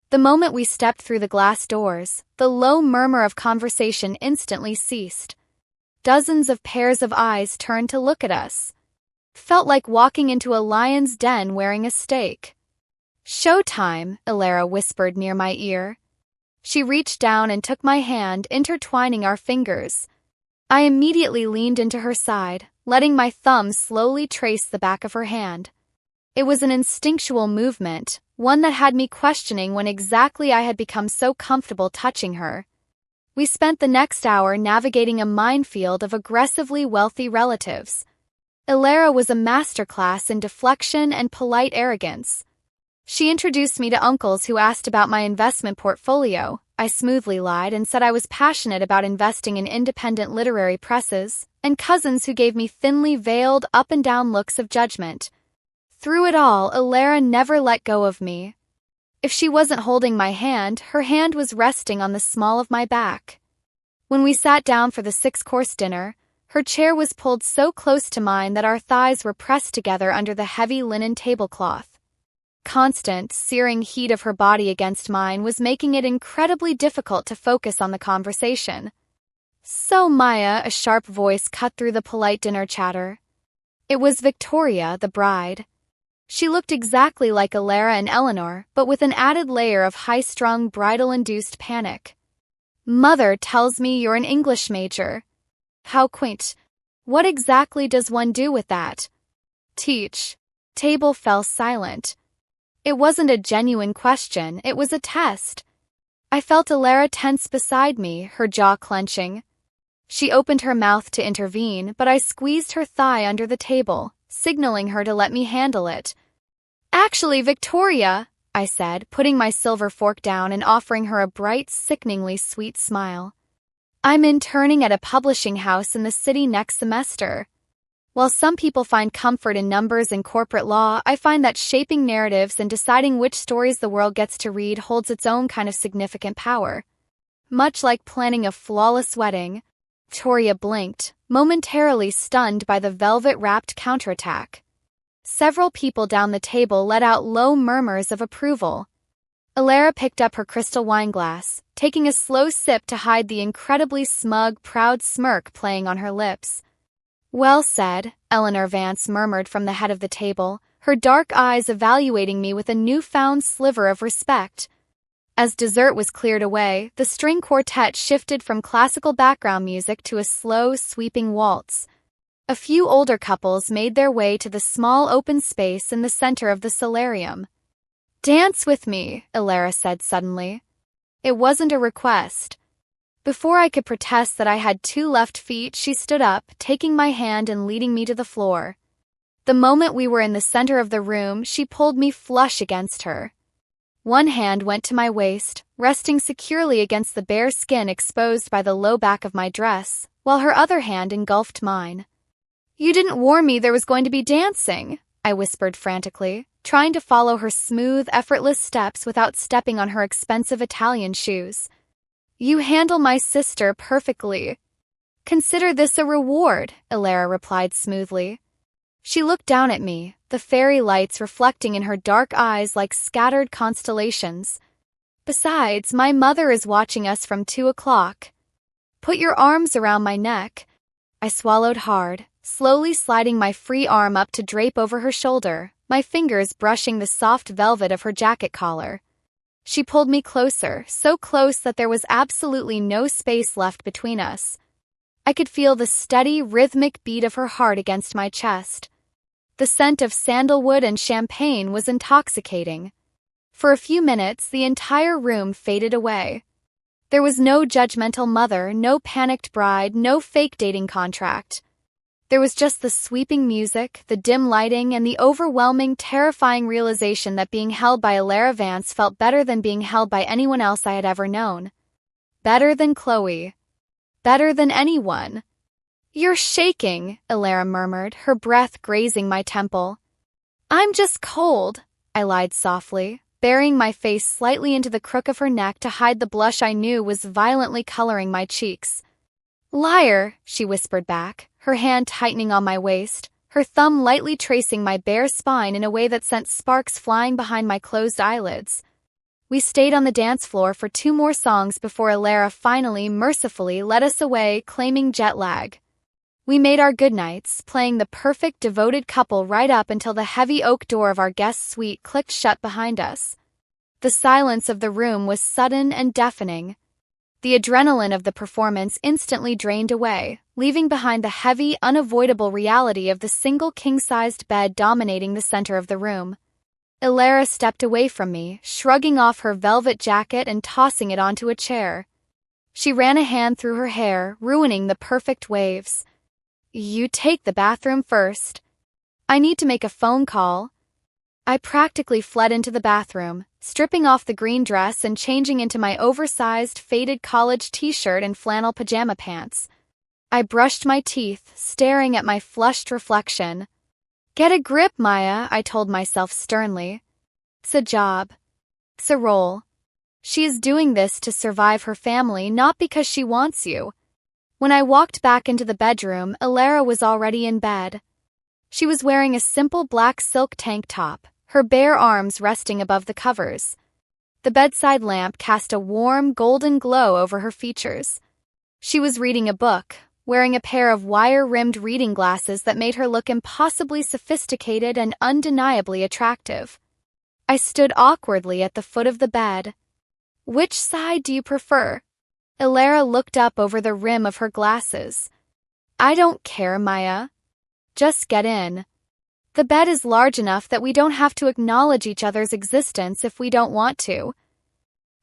The moment we stepped through the glass doors, the low murmur of conversation instantly ceased. Dozens of pairs of eyes turned to look at us. Felt like walking into a lion's den wearing a steak. "Showtime," Elara whispered near my ear. She reached down and took my hand, intertwining our fingers. I immediately leaned into her side, letting my thumb slowly trace the back of her hand. It was an instinctual movement, one that had me questioning when exactly I had become so comfortable touching her. We spent the next hour navigating a minefield of aggressively wealthy relatives. Elara was a masterclass in deflection and polite arrogance. She introduced me to uncles who asked about my investment portfolio. I smoothly lied and said I was passionate about investing in independent literary presses, and cousins who gave me thinly veiled up-and-down looks of judgment. Through it all, Elara never let go of me. If she wasn't holding my hand, her hand was resting on the small of my back. When we sat down for the 6-course dinner, her chair was pulled so close to mine that our thighs were pressed together under the heavy linen tablecloth. Constant, searing heat of her body against mine was making it incredibly difficult to focus on the conversation. "So, Maya," a sharp voice cut through the polite dinner chatter. It was Victoria, the bride. She looked exactly like Elara and Eleanor, but with an added layer of high-strung, bridal-induced panic. "Mother tells me you're an English major." "How quaint. What exactly does one do with that?" "Teach." Table fell silent. It wasn't a genuine question, it was a test. I felt Elara tense beside me, her jaw clenching. She opened her mouth to intervene, but I squeezed her thigh under the table, signaling her to let me handle it. "Actually, Victoria," I said, putting my silver fork down and offering her a bright, sickeningly sweet smile. "I'm interning at a publishing house in the city next semester. While some people find comfort in numbers and corporate law, I find that shaping narratives and deciding which stories the world gets to read holds its own kind of significant power. Much like planning a flawless wedding." Victoria blinked, momentarily stunned by the velvet-wrapped counterattack. Several people down the table let out low murmurs of approval. Alara picked up her crystal wine glass, taking a slow sip to hide the incredibly smug, proud smirk playing on her lips. "Well said," Eleanor Vance murmured from the head of the table, her dark eyes evaluating me with a newfound sliver of respect. As dessert was cleared away, the string quartet shifted from classical background music to a slow, sweeping waltz. A few older couples made their way to the small open space in the center of the solarium. "Dance with me," Alara said suddenly. It wasn't a request. Before I could protest that I had 2 left feet, she stood up, taking my hand and leading me to the floor. The moment we were in the center of the room, she pulled me flush against her. One hand went to my waist, resting securely against the bare skin exposed by the low back of my dress, while her other hand engulfed mine. "You didn't warn me there was going to be dancing," I whispered frantically, trying to follow her smooth, effortless steps without stepping on her expensive Italian shoes. "You handle my sister perfectly." "Consider this a reward," Alara replied smoothly. She looked down at me, the fairy lights reflecting in her dark eyes like scattered constellations. "Besides, my mother is watching us from 2 o'clock. Put your arms around my neck." I swallowed hard, slowly sliding my free arm up to drape over her shoulder, my fingers brushing the soft velvet of her jacket collar. She pulled me closer, so close that there was absolutely no space left between us. I could feel the steady, rhythmic beat of her heart against my chest. The scent of sandalwood and champagne was intoxicating. For a few minutes, the entire room faded away. There was no judgmental mother, no panicked bride, no fake dating contract. There was just the sweeping music, the dim lighting, and the overwhelming, terrifying realization that being held by Alara Vance felt better than being held by anyone else I had ever known. Better than Chloe. Better than anyone. "You're shaking," Alara murmured, her breath grazing my temple. "I'm just cold," I lied softly, burying my face slightly into the crook of her neck to hide the blush I knew was violently coloring my cheeks. "Liar," she whispered back, her hand tightening on my waist, her thumb lightly tracing my bare spine in a way that sent sparks flying behind my closed eyelids. We stayed on the dance floor for 2 more songs before Alara finally, mercifully, led us away, claiming jet lag. We made our goodnights, playing the perfect devoted couple right up until the heavy oak door of our guest suite clicked shut behind us. The silence of the room was sudden and deafening. The adrenaline of the performance instantly drained away, leaving behind the heavy, unavoidable reality of the single king-sized bed dominating the center of the room. Alara stepped away from me, shrugging off her velvet jacket and tossing it onto a chair. She ran a hand through her hair, ruining the perfect waves. "You take the bathroom first." "I need to make a phone call." I practically fled into the bathroom, stripping off the green dress and changing into my oversized, faded college t-shirt and flannel pajama pants. I brushed my teeth, staring at my flushed reflection. "Get a grip, Maya," I told myself sternly. "It's a job. It's a role. She is doing this to survive her family, not because she wants you." When I walked back into the bedroom, Alara was already in bed. She was wearing a simple black silk tank top, her bare arms resting above the covers. The bedside lamp cast a warm, golden glow over her features. She was reading a book, wearing a pair of wire-rimmed reading glasses that made her look impossibly sophisticated and undeniably attractive. I stood awkwardly at the foot of the bed. "Which side do you prefer?" Alara looked up over the rim of her glasses. "I don't care, Maya. Just get in. The bed is large enough that we don't have to acknowledge each other's existence if we don't want to."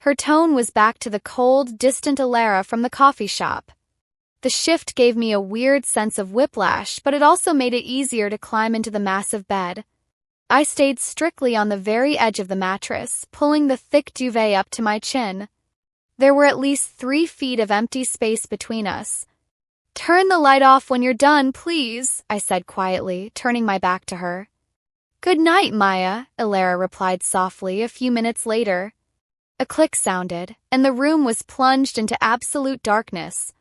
Her tone was back to the cold, distant Alara from the coffee shop. The shift gave me a weird sense of whiplash, but it also made it easier to climb into the massive bed. I stayed strictly on the very edge of the mattress, pulling the thick duvet up to my chin. There were at least 3 feet of empty space between us. "Turn the light off when you're done, please," I said quietly, turning my back to her. "Good night, Maya," Alara replied softly a few minutes later. A click sounded, and the room was plunged into absolute darkness.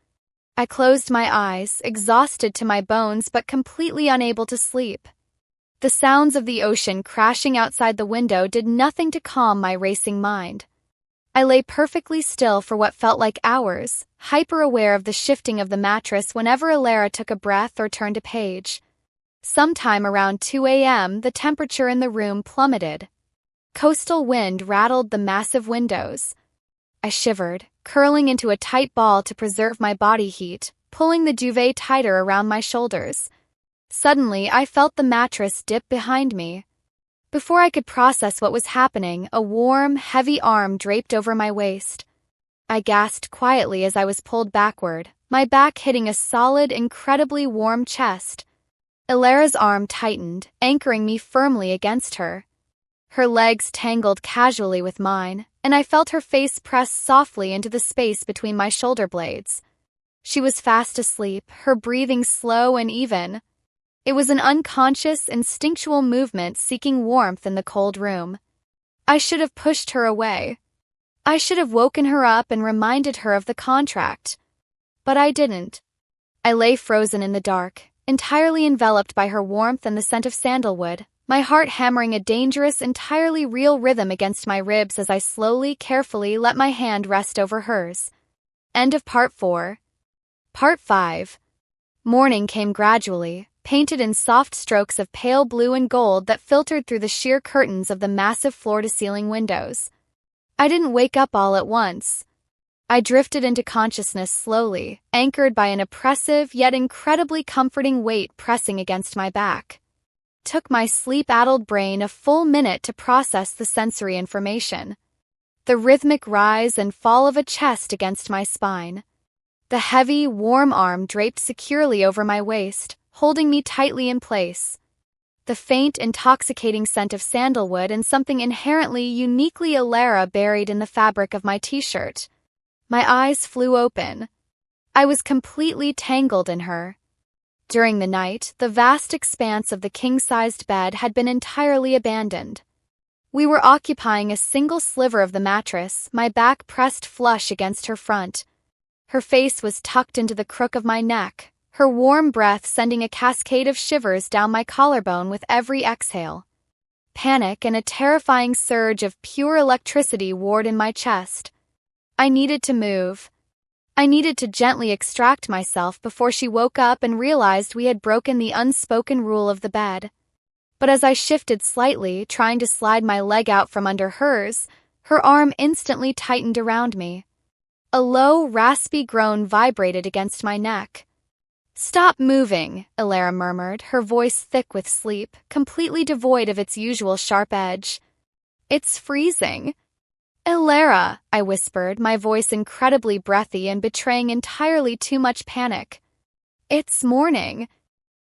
I closed my eyes, exhausted to my bones but completely unable to sleep. The sounds of the ocean crashing outside the window did nothing to calm my racing mind. I lay perfectly still for what felt like hours, hyper-aware of the shifting of the mattress whenever Alara took a breath or turned a page. Sometime around 2 a.m., the temperature in the room plummeted. Coastal wind rattled the massive windows. I shivered, curling into a tight ball to preserve my body heat, pulling the duvet tighter around my shoulders. Suddenly, I felt the mattress dip behind me. Before I could process what was happening, a warm, heavy arm draped over my waist. I gasped quietly as I was pulled backward, my back hitting a solid, incredibly warm chest. Alara's arm tightened, anchoring me firmly against her. Her legs tangled casually with mine, and I felt her face press softly into the space between my shoulder blades. She was fast asleep, her breathing slow and even. It was an unconscious, instinctual movement seeking warmth in the cold room. I should have pushed her away. I should have woken her up and reminded her of the contract. But I didn't. I lay frozen in the dark, entirely enveloped by her warmth and the scent of sandalwood, my heart hammering a dangerous, entirely real rhythm against my ribs as I slowly, carefully let my hand rest over hers. End of Part 4. Part 5. Morning came gradually, painted in soft strokes of pale blue and gold that filtered through the sheer curtains of the massive floor-to-ceiling windows. I didn't wake up all at once. I drifted into consciousness slowly, anchored by an oppressive yet incredibly comforting weight pressing against my back. Took my sleep-addled brain a full minute to process the sensory information. The rhythmic rise and fall of a chest against my spine. The heavy, warm arm draped securely over my waist, holding me tightly in place. The faint, intoxicating scent of sandalwood and something inherently, uniquely Alara buried in the fabric of my t-shirt. My eyes flew open. I was completely tangled in her. During the night, the vast expanse of the king-sized bed had been entirely abandoned. We were occupying a single sliver of the mattress, my back pressed flush against her front. Her face was tucked into the crook of my neck, her warm breath sending a cascade of shivers down my collarbone with every exhale. Panic and a terrifying surge of pure electricity warred in my chest. I needed to move. I needed to gently extract myself before she woke up and realized we had broken the unspoken rule of the bed. But as I shifted slightly, trying to slide my leg out from under hers, her arm instantly tightened around me. A low, raspy groan vibrated against my neck. "Stop moving," Alara murmured, her voice thick with sleep, completely devoid of its usual sharp edge. "It's freezing." "Alara," I whispered, my voice incredibly breathy and betraying entirely too much panic. "It's morning."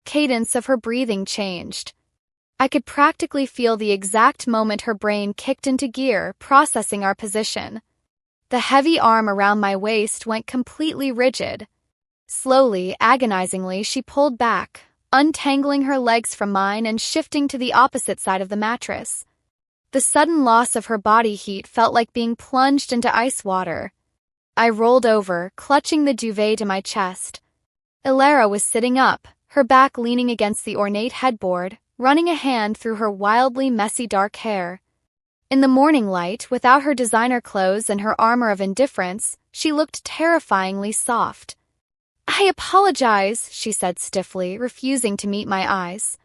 Cadence of her breathing changed. I could practically feel the exact moment her brain kicked into gear, processing our position. The heavy arm around my waist went completely rigid. Slowly, agonizingly, she pulled back, untangling her legs from mine and shifting to the opposite side of the mattress. The sudden loss of her body heat felt like being plunged into ice water. I rolled over, clutching the duvet to my chest. Alara was sitting up, her back leaning against the ornate headboard, running a hand through her wildly messy dark hair. In the morning light, without her designer clothes and her armor of indifference, she looked terrifyingly soft. "I apologize," she said stiffly, refusing to meet my eyes.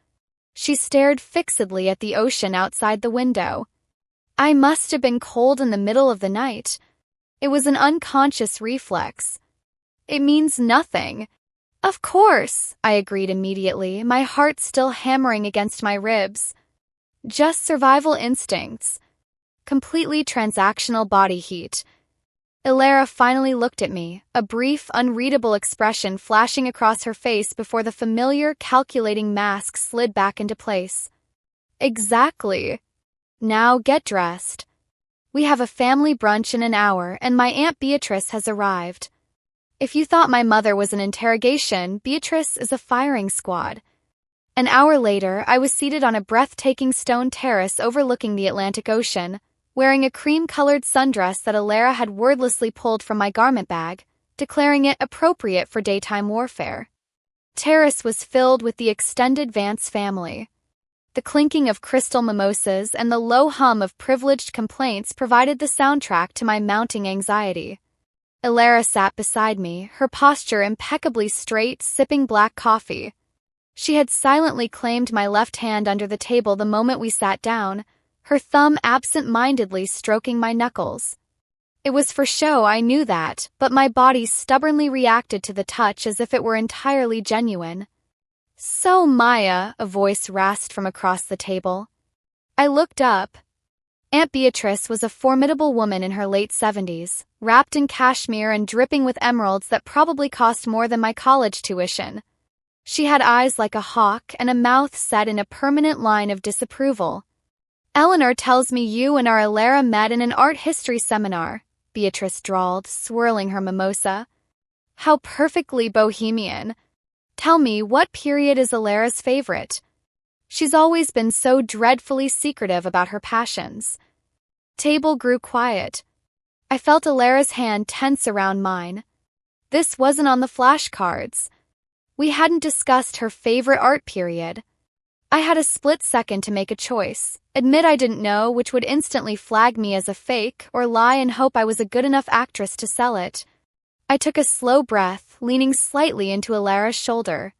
She stared fixedly at the ocean outside the window. I must have been cold in the middle of the night. It was an unconscious reflex. "It means nothing." "Of course," I agreed immediately, my heart still hammering against my ribs. "Just survival instincts." Completely transactional body heat. Alara finally looked at me, a brief, unreadable expression flashing across her face before the familiar, calculating mask slid back into place. "Exactly. Now get dressed. We have a family brunch in an hour, and my Aunt Beatrice has arrived. If you thought my mother was an interrogation, Beatrice is a firing squad." An hour later, I was seated on a breathtaking stone terrace overlooking the Atlantic Ocean, wearing a cream-colored sundress that Alara had wordlessly pulled from my garment bag, declaring it appropriate for daytime warfare. Terrace was filled with the extended Vance family. The clinking of crystal mimosas and the low hum of privileged complaints provided the soundtrack to my mounting anxiety. Elara sat beside me, her posture impeccably straight, sipping black coffee. She had silently claimed my left hand under the table the moment we sat down, her thumb absent-mindedly stroking my knuckles. It was for show, I knew that, but my body stubbornly reacted to the touch as if it were entirely genuine. "So, Maya," a voice rasped from across the table. I looked up. Aunt Beatrice was a formidable woman in her late 70s, wrapped in cashmere and dripping with emeralds that probably cost more than my college tuition. She had eyes like a hawk and a mouth set in a permanent line of disapproval. "Eleanor tells me you and our Elara met in an art history seminar," Beatrice drawled, swirling her mimosa. "How perfectly bohemian. Tell me, what period is Elara's favorite? She's always been so dreadfully secretive about her passions." Table grew quiet. I felt Elara's hand tense around mine. This wasn't on the flashcards. We hadn't discussed her favorite art period. I had a split second to make a choice, admit I didn't know, which would instantly flag me as a fake, or lie and hope I was a good enough actress to sell it. I took a slow breath, leaning slightly into Elara's shoulder.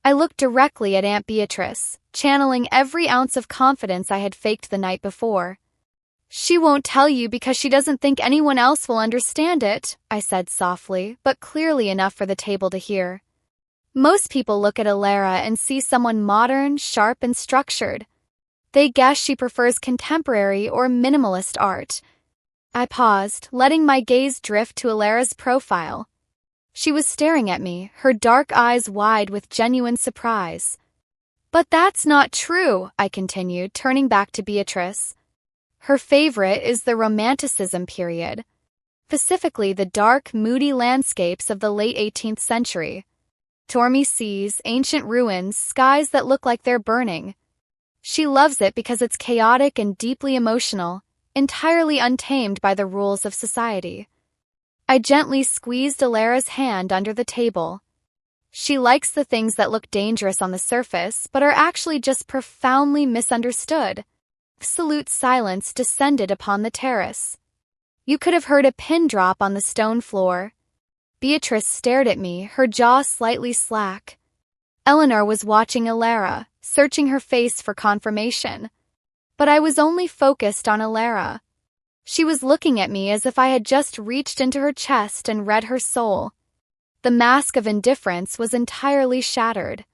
I looked directly at Aunt Beatrice, channeling every ounce of confidence I had faked the night before. "She won't tell you because she doesn't think anyone else will understand it," I said softly, but clearly enough for the table to hear. "Most people look at Elara and see someone modern, sharp, and structured. They guess she prefers contemporary or minimalist art." I paused, letting my gaze drift to Elara's profile. She was staring at me, her dark eyes wide with genuine surprise. "But that's not true," I continued, turning back to Beatrice. "Her favorite is the Romanticism period, specifically the dark, moody landscapes of the late 18th century. Stormy seas, ancient ruins, skies that look like they're burning. She loves it because it's chaotic and deeply emotional, entirely untamed by the rules of society." I gently squeezed Elara's hand under the table. "She likes the things that look dangerous on the surface, but are actually just profoundly misunderstood." Absolute silence descended upon the terrace. You could have heard a pin drop on the stone floor. Beatrice stared at me, her jaw slightly slack. Eleanor was watching Elara, searching her face for confirmation. But I was only focused on Elara. She was looking at me as if I had just reached into her chest and read her soul. The mask of indifference was entirely shattered.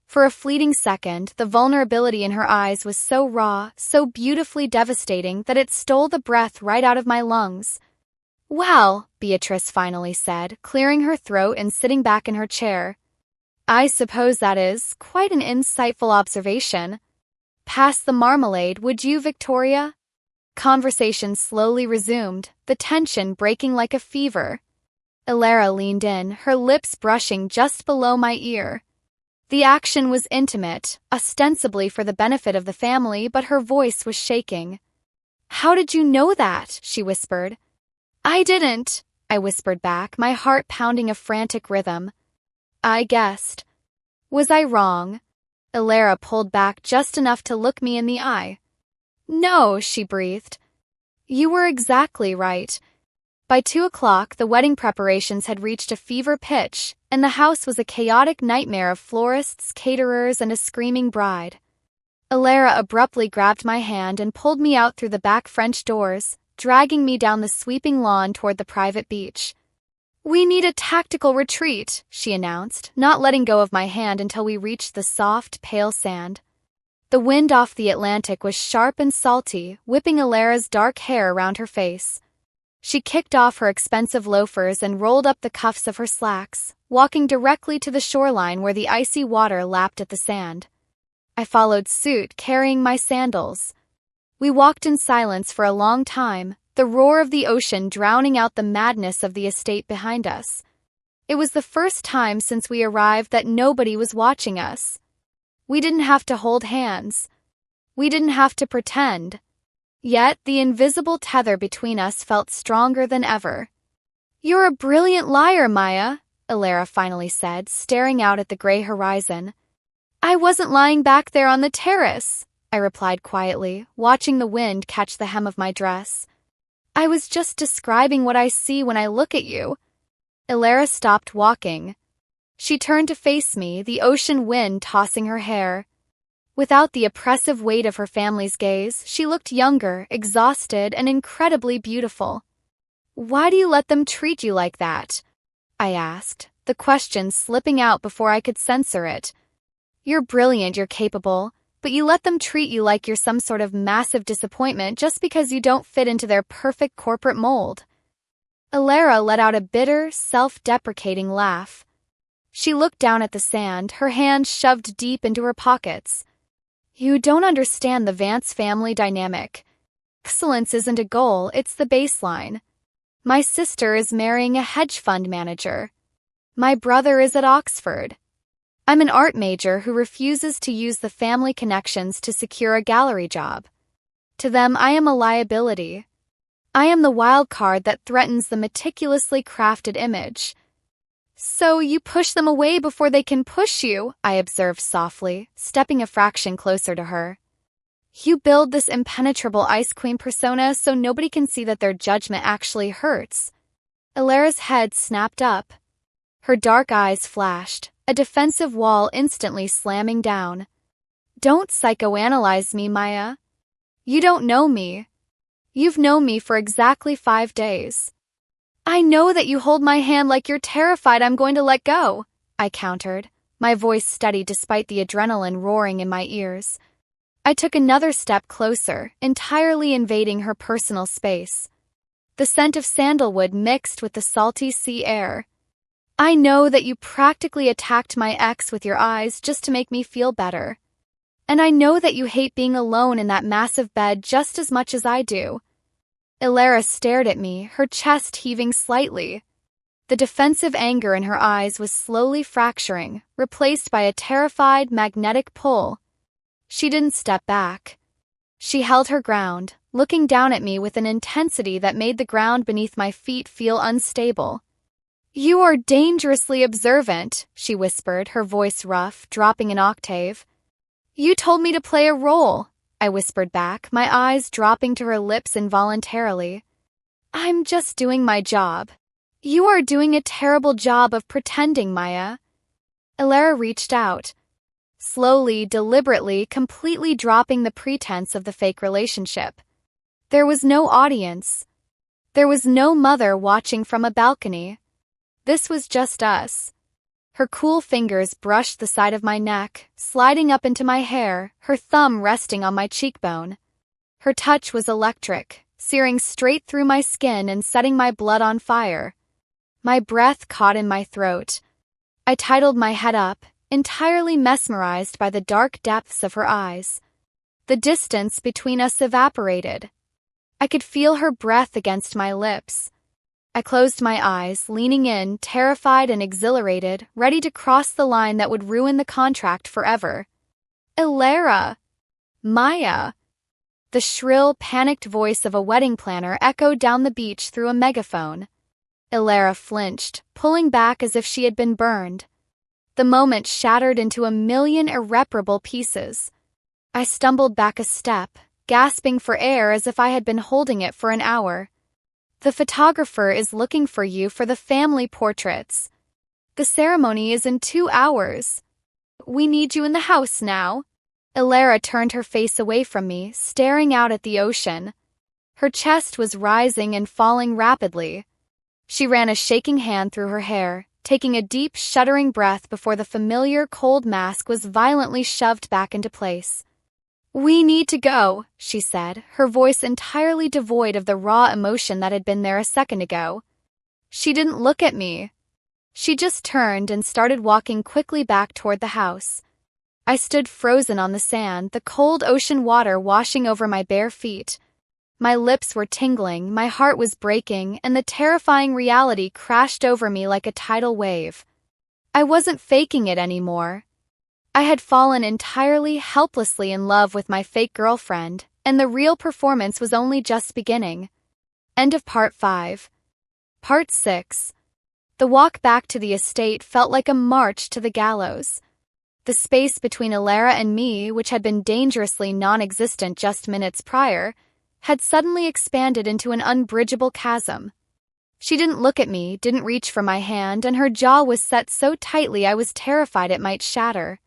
For a fleeting second, the vulnerability in her eyes was so raw, so beautifully devastating that it stole the breath right out of my lungs. "Well," Beatrice finally said, clearing her throat and sitting back in her chair. "I suppose that is quite an insightful observation. Pass the marmalade, would you, Victoria?" Conversation slowly resumed, the tension breaking like a fever. Elara leaned in, her lips brushing just below my ear. The action was intimate, ostensibly for the benefit of the family, but her voice was shaking. "How did you know that?" she whispered. "I didn't," I whispered back, my heart pounding a frantic rhythm. "I guessed." "Was I wrong?" Elara pulled back just enough to look me in the eye. "No," she breathed. "You were exactly right." By 2 o'clock, the wedding preparations had reached a fever pitch, and the house was a chaotic nightmare of florists, caterers, and a screaming bride. Elara abruptly grabbed my hand and pulled me out through the back French doors, dragging me down the sweeping lawn toward the private beach. "We need a tactical retreat," she announced, not letting go of my hand until we reached the soft, pale sand. The wind off the Atlantic was sharp and salty, whipping Elara's dark hair around her face. She kicked off her expensive loafers and rolled up the cuffs of her slacks, walking directly to the shoreline where the icy water lapped at the sand. I followed suit, carrying my sandals. We walked in silence for a long time, the roar of the ocean drowning out the madness of the estate behind us. It was the first time since we arrived that nobody was watching us. We didn't have to hold hands. We didn't have to pretend. Yet the invisible tether between us felt stronger than ever. "You're a brilliant liar, Maya," Elara finally said, staring out at the gray horizon. I wasn't lying back there on the terrace, I replied quietly, watching the wind catch the hem of my dress. I was just describing what I see when I look at you. Ilara stopped walking. She turned to face me, the ocean wind tossing her hair. Without the oppressive weight of her family's gaze, she looked younger, exhausted, and incredibly beautiful. Why do you let them treat you like that? I asked, the question slipping out before I could censor it. You're brilliant, you're capable, but you let them treat you like you're some sort of massive disappointment just because you don't fit into their perfect corporate mold. Ilara let out a bitter, self-deprecating laugh. She looked down at the sand, her hands shoved deep into her pockets. You don't understand the Vance family dynamic. Excellence isn't a goal, it's the baseline. My sister is marrying a hedge fund manager. My brother is at Oxford. I'm an art major who refuses to use the family connections to secure a gallery job. To them, I am a liability. I am the wild card that threatens the meticulously crafted image. So you push them away before they can push you, I observed softly, stepping a fraction closer to her. You build this impenetrable ice queen persona so nobody can see that their judgment actually hurts. Ilara's head snapped up. Her dark eyes flashed, a defensive wall instantly slamming down. Don't psychoanalyze me, Maya. You don't know me. You've known me for exactly 5 days. I know that you hold my hand like you're terrified I'm going to let go, I countered, my voice steady despite the adrenaline roaring in my ears. I took another step closer, entirely invading her personal space. The scent of sandalwood mixed with the salty sea air. I know that you practically attacked my ex with your eyes just to make me feel better. And I know that you hate being alone in that massive bed just as much as I do. Ilara stared at me, her chest heaving slightly. The defensive anger in her eyes was slowly fracturing, replaced by a terrified, magnetic pull. She didn't step back. She held her ground, looking down at me with an intensity that made the ground beneath my feet feel unstable. You are dangerously observant, she whispered, her voice rough, dropping an octave. You told me to play a role, I whispered back, my eyes dropping to her lips involuntarily. I'm just doing my job. You are doing a terrible job of pretending, Maya. Ilara reached out, slowly, deliberately, completely dropping the pretense of the fake relationship. There was no audience. There was no mother watching from a balcony. This was just us. Her cool fingers brushed the side of my neck, sliding up into my hair, her thumb resting on my cheekbone. Her touch was electric, searing straight through my skin and setting my blood on fire. My breath caught in my throat. I titled my head up, entirely mesmerized by the dark depths of her eyes. The distance between us evaporated. I could feel her breath against my lips. I closed my eyes, leaning in, terrified and exhilarated, ready to cross the line that would ruin the contract forever. Ilara! Maya! The shrill, panicked voice of a wedding planner echoed down the beach through a megaphone. Ilara flinched, pulling back as if she had been burned. The moment shattered into a million irreparable pieces. I stumbled back a step, gasping for air as if I had been holding it for an hour. The photographer is looking for you for the family portraits. The ceremony is in 2 hours. We need you in the house now. Ilara turned her face away from me, staring out at the ocean. Her chest was rising and falling rapidly. She ran a shaking hand through her hair, taking a deep, shuddering breath before the familiar cold mask was violently shoved back into place. We need to go, she said, her voice entirely devoid of the raw emotion that had been there a second ago. She didn't look at me. She just turned and started walking quickly back toward the house. I stood frozen on the sand, the cold ocean water washing over my bare feet. My lips were tingling, my heart was breaking, and the terrifying reality crashed over me like a tidal wave. I wasn't faking it anymore. I had fallen entirely, helplessly in love with my fake girlfriend, and the real performance was only just beginning. End of Part 5. Part 6. The walk back to the estate felt like a march to the gallows. The space between Elara and me, which had been dangerously non-existent just minutes prior, had suddenly expanded into an unbridgeable chasm. She didn't look at me, didn't reach for my hand, and her jaw was set so tightly I was terrified it might shatter.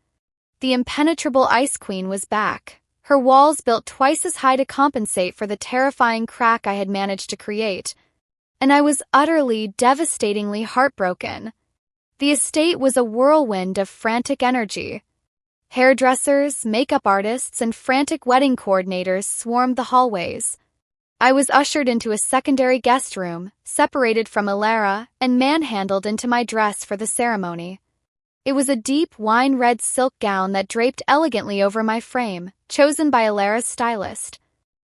The impenetrable Ice Queen was back, her walls built twice as high to compensate for the terrifying crack I had managed to create, and I was utterly, devastatingly heartbroken. The estate was a whirlwind of frantic energy. Hairdressers, makeup artists, and frantic wedding coordinators swarmed the hallways. I was ushered into a secondary guest room, separated from Elara, and manhandled into my dress for the ceremony. It was a deep wine-red silk gown that draped elegantly over my frame, chosen by Elara's stylist.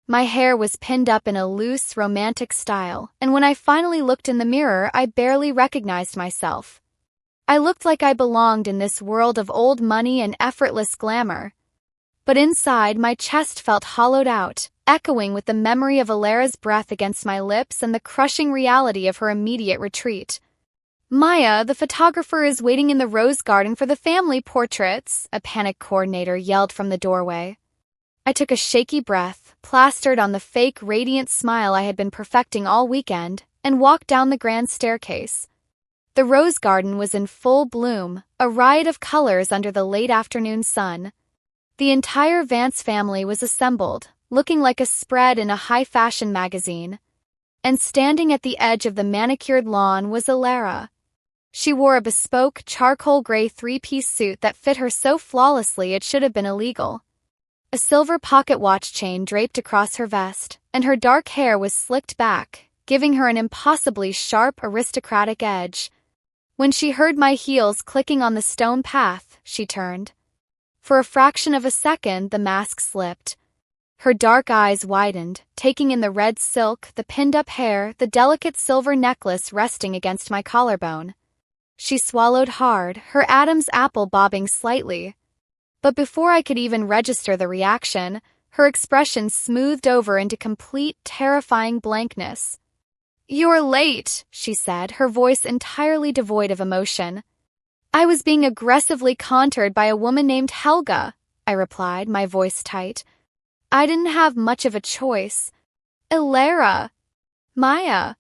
My hair was pinned up in a loose, romantic style, and when I finally looked in the mirror, I barely recognized myself. I looked like I belonged in this world of old money and effortless glamour. But inside, my chest felt hollowed out, echoing with the memory of Elara's breath against my lips and the crushing reality of her immediate retreat. "Maya, the photographer is waiting in the rose garden for the family portraits," a panic coordinator yelled from the doorway. I took a shaky breath, plastered on the fake radiant smile I had been perfecting all weekend, and walked down the grand staircase. The rose garden was in full bloom, a riot of colors under the late afternoon sun. The entire Vance family was assembled, looking like a spread in a high-fashion magazine. And standing at the edge of the manicured lawn was Elara. She wore a bespoke charcoal gray three-piece suit that fit her so flawlessly it should have been illegal. A silver pocket watch chain draped across her vest, and her dark hair was slicked back, giving her an impossibly sharp, aristocratic edge. When she heard my heels clicking on the stone path, she turned. For a fraction of a second, the mask slipped. Her dark eyes widened, taking in the red silk, the pinned-up hair, the delicate silver necklace resting against my collarbone. She swallowed hard, her Adam's apple bobbing slightly. But before I could even register the reaction, her expression smoothed over into complete, terrifying blankness. "You're late," she said, her voice entirely devoid of emotion. "I was being aggressively contoured by a woman named Helga," I replied, my voice tight. "I didn't have much of a choice." "Elara! Maya!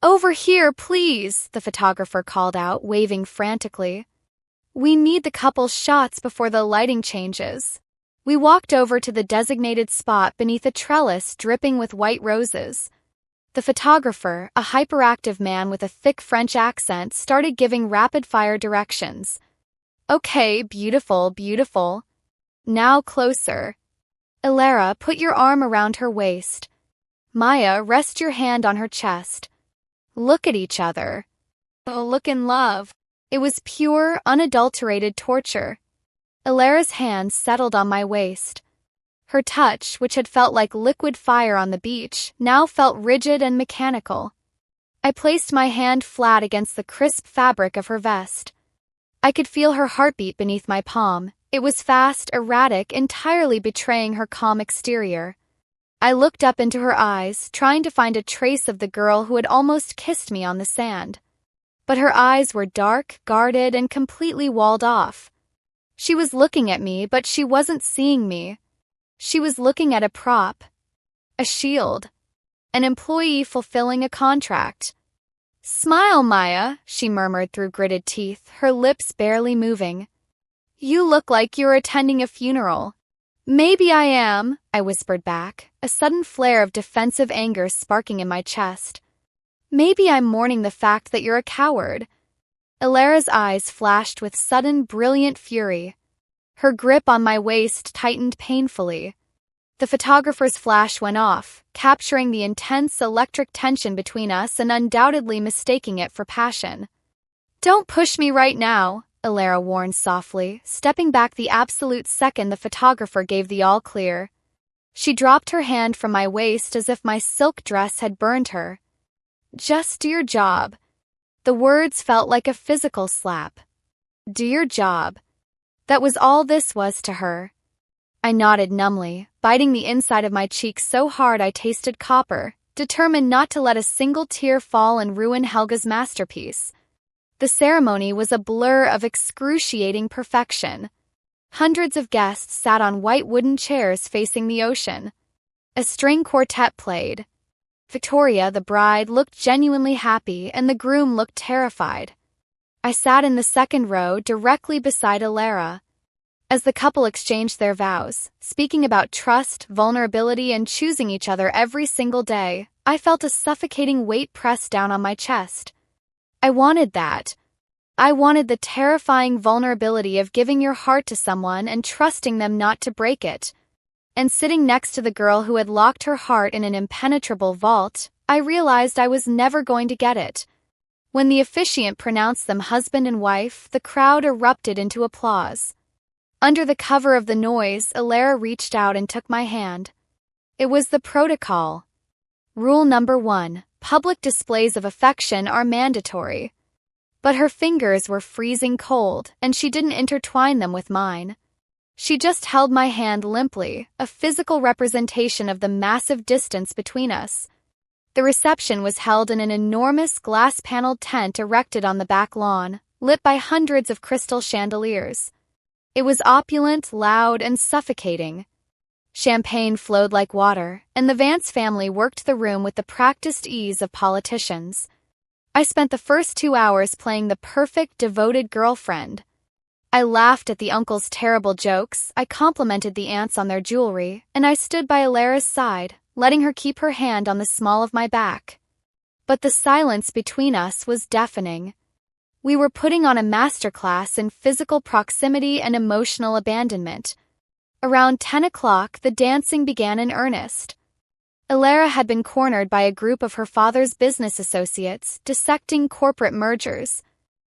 Over here, please," the photographer called out, waving frantically. "We need the couple's shots before the lighting changes." We walked over to the designated spot beneath a trellis dripping with white roses. The photographer, a hyperactive man with a thick French accent, started giving rapid-fire directions. "Okay, beautiful, beautiful. Now closer. Elara, put your arm around her waist. Maya, rest your hand on her chest. Look at each other. Oh, look in love." It was pure, unadulterated torture. Elara's hands settled on my waist. Her touch, which had felt like liquid fire on the beach, now felt rigid and mechanical. I placed my hand flat against the crisp fabric of her vest. I could feel her heartbeat beneath my palm. It was fast, erratic, entirely betraying her calm exterior. I looked up into her eyes, trying to find a trace of the girl who had almost kissed me on the sand. But her eyes were dark, guarded, and completely walled off. She was looking at me, but she wasn't seeing me. She was looking at a prop, a shield, an employee fulfilling a contract. "Smile, Maya," she murmured through gritted teeth, her lips barely moving. "You look like you're attending a funeral." "Maybe I am," I whispered back, a sudden flare of defensive anger sparking in my chest. "Maybe I'm mourning the fact that you're a coward." Elara's eyes flashed with sudden, brilliant fury. Her grip on my waist tightened painfully. The photographer's flash went off, capturing the intense electric tension between us and undoubtedly mistaking it for passion. "Don't push me right now," Elara warned softly, stepping back the absolute second the photographer gave the all-clear. She dropped her hand from my waist as if my silk dress had burned her. "Just do your job." The words felt like a physical slap. Do your job. That was all this was to her. I nodded numbly, biting the inside of my cheek so hard I tasted copper, determined not to let a single tear fall and ruin Helga's masterpiece. The ceremony was a blur of excruciating perfection. Hundreds of guests sat on white wooden chairs facing the ocean. A string quartet played. Victoria, the bride, looked genuinely happy, and the groom looked terrified. I sat in the second row, directly beside Alara. As the couple exchanged their vows, speaking about trust, vulnerability, and choosing each other every single day, I felt a suffocating weight press down on my chest. I wanted that. I wanted the terrifying vulnerability of giving your heart to someone and trusting them not to break it. And sitting next to the girl who had locked her heart in an impenetrable vault, I realized I was never going to get it. When the officiant pronounced them husband and wife, the crowd erupted into applause. Under the cover of the noise, Alara reached out and took my hand. It was the protocol. Rule number 1, public displays of affection are mandatory. But her fingers were freezing cold, and she didn't intertwine them with mine. She just held my hand limply, a physical representation of the massive distance between us. The reception was held in an enormous glass-paneled tent erected on the back lawn, lit by hundreds of crystal chandeliers. It was opulent, loud, and suffocating. Champagne flowed like water, and the Vance family worked the room with the practiced ease of politicians. I spent the first 2 hours playing the perfect, devoted girlfriend. I laughed at the uncle's terrible jokes, I complimented the aunts on their jewelry, and I stood by Alara's side, letting her keep her hand on the small of my back. But the silence between us was deafening. We were putting on a masterclass in physical proximity and emotional abandonment. Around 10 o'clock, the dancing began in earnest. Alara had been cornered by a group of her father's business associates, dissecting corporate mergers.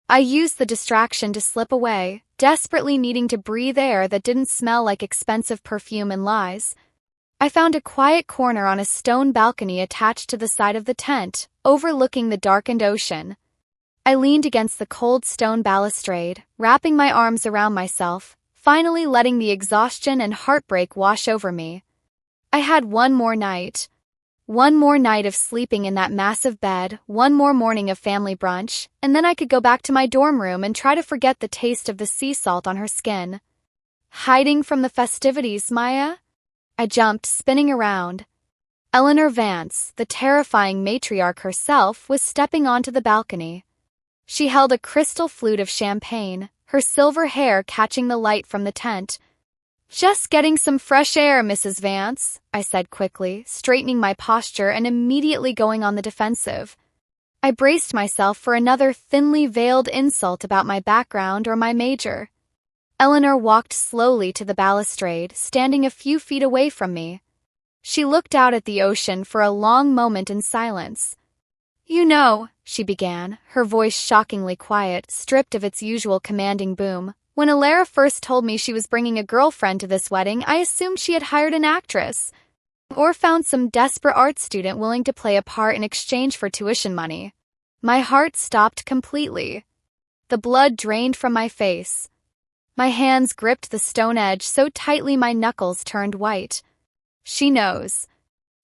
I used the distraction to slip away, desperately needing to breathe air that didn't smell like expensive perfume and lies. I found a quiet corner on a stone balcony attached to the side of the tent, overlooking the darkened ocean. I leaned against the cold stone balustrade, wrapping my arms around myself, finally letting the exhaustion and heartbreak wash over me. I had one more night. One more night of sleeping in that massive bed, one more morning of family brunch, and then I could go back to my dorm room and try to forget the taste of the sea salt on her skin. Hiding from the festivities, Maya? I jumped, spinning around. Eleanor Vance, the terrifying matriarch herself, was stepping onto the balcony. She held a crystal flute of champagne, her silver hair catching the light from the tent. "Just getting some fresh air, Mrs. Vance," I said quickly, straightening my posture and immediately going on the defensive. I braced myself for another thinly veiled insult about my background or my major. Eleanor walked slowly to the balustrade, standing a few feet away from me. She looked out at the ocean for a long moment in silence. "You know," she began, her voice shockingly quiet, stripped of its usual commanding boom. "When Alara first told me she was bringing a girlfriend to this wedding, I assumed she had hired an actress. Or found some desperate art student willing to play a part in exchange for tuition money." My heart stopped completely. The blood drained from my face. My hands gripped the stone edge so tightly my knuckles turned white. "She knows."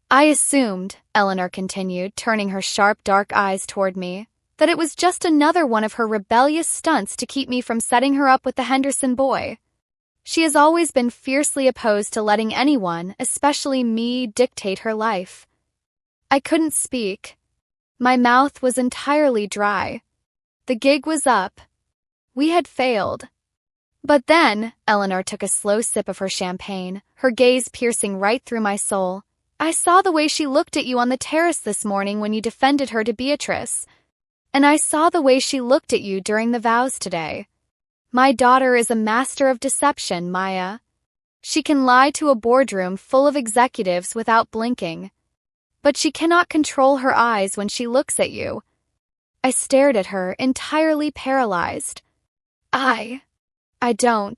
"I assumed," Eleanor continued, turning her sharp dark eyes toward me, "that it was just another one of her rebellious stunts to keep me from setting her up with the Henderson boy. She has always been fiercely opposed to letting anyone, especially me, dictate her life." I couldn't speak. My mouth was entirely dry. The gig was up. We had failed. But then, Eleanor took a slow sip of her champagne, her gaze piercing right through my soul. "I saw the way she looked at you on the terrace this morning when you defended her to Beatrice. And I saw the way she looked at you during the vows today. My daughter is a master of deception, Maya. She can lie to a boardroom full of executives without blinking. But she cannot control her eyes when she looks at you." I stared at her, entirely paralyzed. I don't.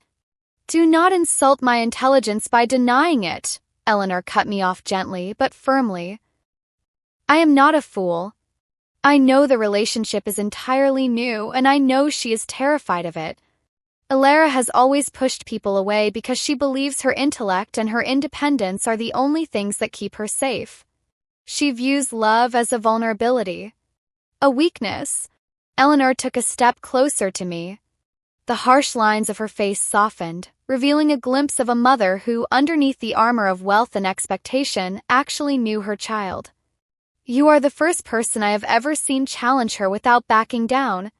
"Do not insult my intelligence by denying it," Eleanor cut me off gently but firmly. "I am not a fool. I know the relationship is entirely new, and I know she is terrified of it. Alara has always pushed people away because she believes her intellect and her independence are the only things that keep her safe. She views love as a vulnerability, a weakness." Eleanor took a step closer to me. The harsh lines of her face softened, revealing a glimpse of a mother who, underneath the armor of wealth and expectation, actually knew her child. You are the first person I have ever seen challenge her without backing down.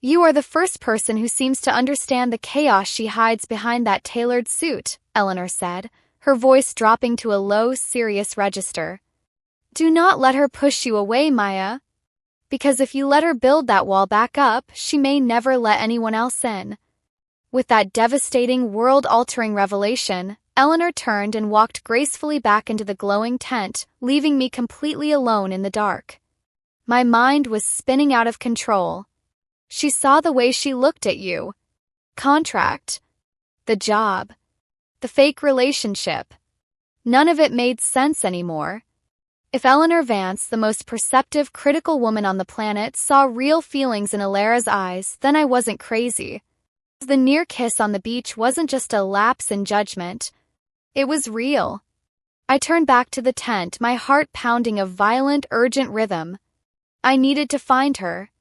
You are the first person who seems to understand the chaos she hides behind that tailored suit, Eleanor said, her voice dropping to a low, serious register. Do not let her push you away, Maya. Because if you let her build that wall back up, she may never let anyone else in. With that devastating, world-altering revelation, Eleanor turned and walked gracefully back into the glowing tent, leaving me completely alone in the dark. My mind was spinning out of control. She saw the way she looked at you. Contract. The job. The fake relationship. None of it made sense anymore. If Eleanor Vance, the most perceptive, critical woman on the planet, saw real feelings in Alara's eyes, then I wasn't crazy. The near kiss on the beach wasn't just a lapse in judgment. It was real. I turned back to the tent, my heart pounding a violent, urgent rhythm. I needed to find her.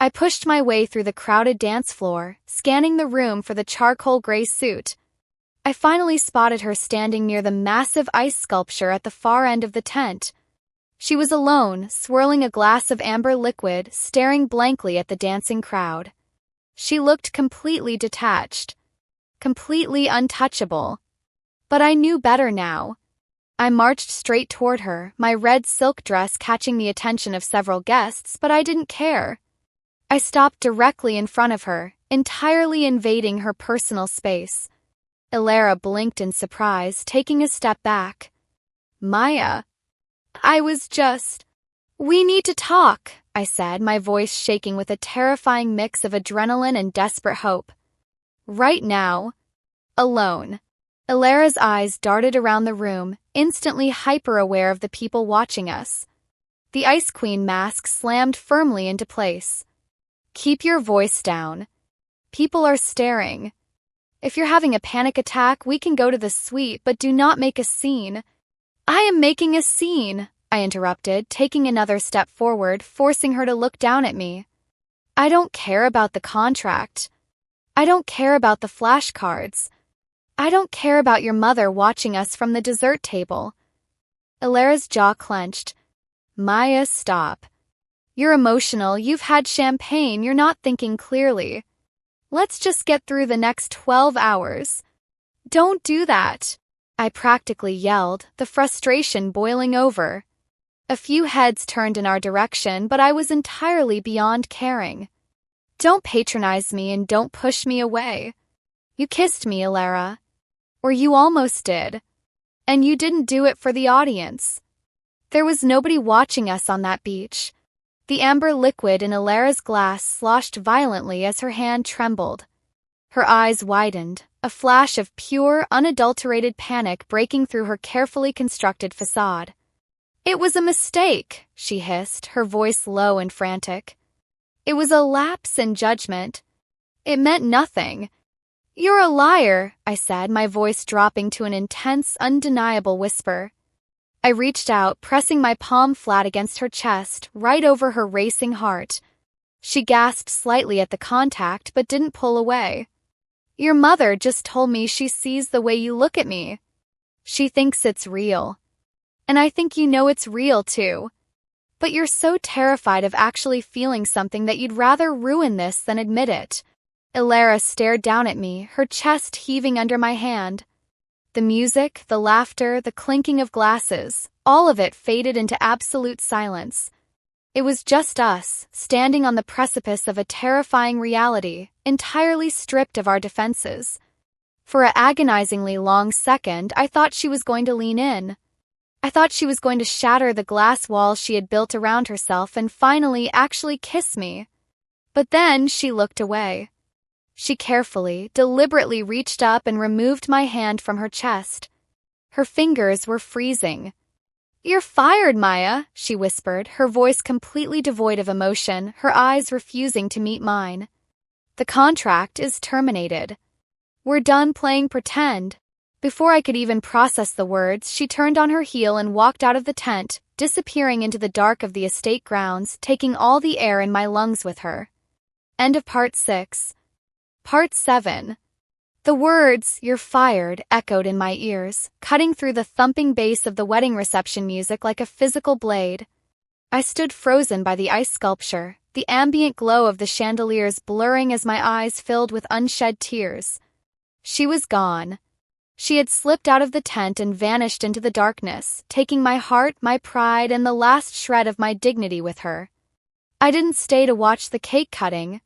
I pushed my way through the crowded dance floor, scanning the room for the charcoal gray suit. I finally spotted her standing near the massive ice sculpture at the far end of the tent. She was alone, swirling a glass of amber liquid, staring blankly at the dancing crowd. She looked completely detached, completely untouchable. But I knew better now. I marched straight toward her, my red silk dress catching the attention of several guests, but I didn't care. I stopped directly in front of her, entirely invading her personal space. Alara blinked in surprise, taking a step back. Maya. We need to talk, I said, my voice shaking with a terrifying mix of adrenaline and desperate hope. Right now. Alone. Alara's eyes darted around the room, instantly hyper-aware of the people watching us. The Ice Queen mask slammed firmly into place. Keep your voice down. People are staring. If you're having a panic attack, we can go to the suite, but do not make a scene. I am making a scene, I interrupted, taking another step forward, forcing her to look down at me. I don't care about the contract. I don't care about the flashcards. I don't care about your mother watching us from the dessert table. Alara's jaw clenched. Maya, stop. You're emotional, you've had champagne, you're not thinking clearly. Let's just get through the next 12 hours. Don't do that, I practically yelled, the frustration boiling over. A few heads turned in our direction, but I was entirely beyond caring. Don't patronize me and don't push me away. You kissed me, Alara. Or you almost did. And you didn't do it for the audience. There was nobody watching us on that beach. The amber liquid in Alara's glass sloshed violently as her hand trembled. Her eyes widened, a flash of pure, unadulterated panic breaking through her carefully constructed facade. It was a mistake, she hissed, her voice low and frantic. It was a lapse in judgment. It meant nothing. You're a liar, I said, my voice dropping to an intense, undeniable whisper. I reached out, pressing my palm flat against her chest, right over her racing heart. She gasped slightly at the contact, but didn't pull away. Your mother just told me she sees the way you look at me. She thinks it's real. And I think you know it's real too. But you're so terrified of actually feeling something that you'd rather ruin this than admit it. Alara stared down at me, her chest heaving under my hand. The music, the laughter, the clinking of glasses, all of it faded into absolute silence. It was just us, standing on the precipice of a terrifying reality, entirely stripped of our defenses. For an agonizingly long second, I thought she was going to lean in. I thought she was going to shatter the glass wall she had built around herself and finally actually kiss me. But then she looked away. She carefully, deliberately reached up and removed my hand from her chest. Her fingers were freezing. You're fired, Maya, she whispered, her voice completely devoid of emotion, her eyes refusing to meet mine. The contract is terminated. We're done playing pretend. Before I could even process the words, she turned on her heel and walked out of the tent, disappearing into the dark of the estate grounds, taking all the air in my lungs with her. End of Part 6. Part 7. The words, "You're fired," echoed in my ears, cutting through the thumping bass of the wedding reception music like a physical blade. I stood frozen by the ice sculpture, the ambient glow of the chandeliers blurring as my eyes filled with unshed tears. She was gone. She had slipped out of the tent and vanished into the darkness, taking my heart, my pride, and the last shred of my dignity with her. I didn't stay to watch the cake cutting.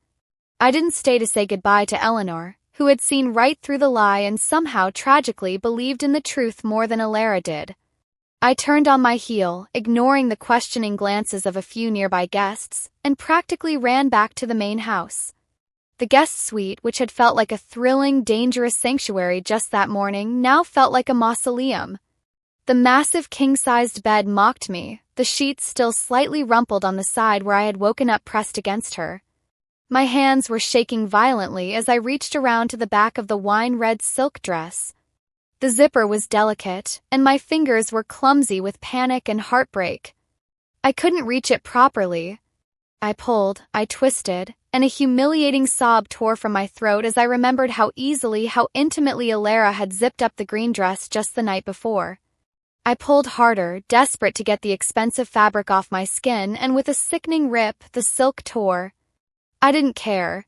I didn't stay to say goodbye to Eleanor, who had seen right through the lie and somehow tragically believed in the truth more than Alara did. I turned on my heel, ignoring the questioning glances of a few nearby guests, and practically ran back to the main house. The guest suite, which had felt like a thrilling, dangerous sanctuary just that morning, now felt like a mausoleum. The massive king-sized bed mocked me, the sheets still slightly rumpled on the side where I had woken up pressed against her. My hands were shaking violently as I reached around to the back of the wine-red silk dress. The zipper was delicate, and my fingers were clumsy with panic and heartbreak. I couldn't reach it properly. I pulled, I twisted, and a humiliating sob tore from my throat as I remembered how easily, how intimately Alara had zipped up the green dress just the night before. I pulled harder, desperate to get the expensive fabric off my skin, and with a sickening rip, the silk tore. I didn't care.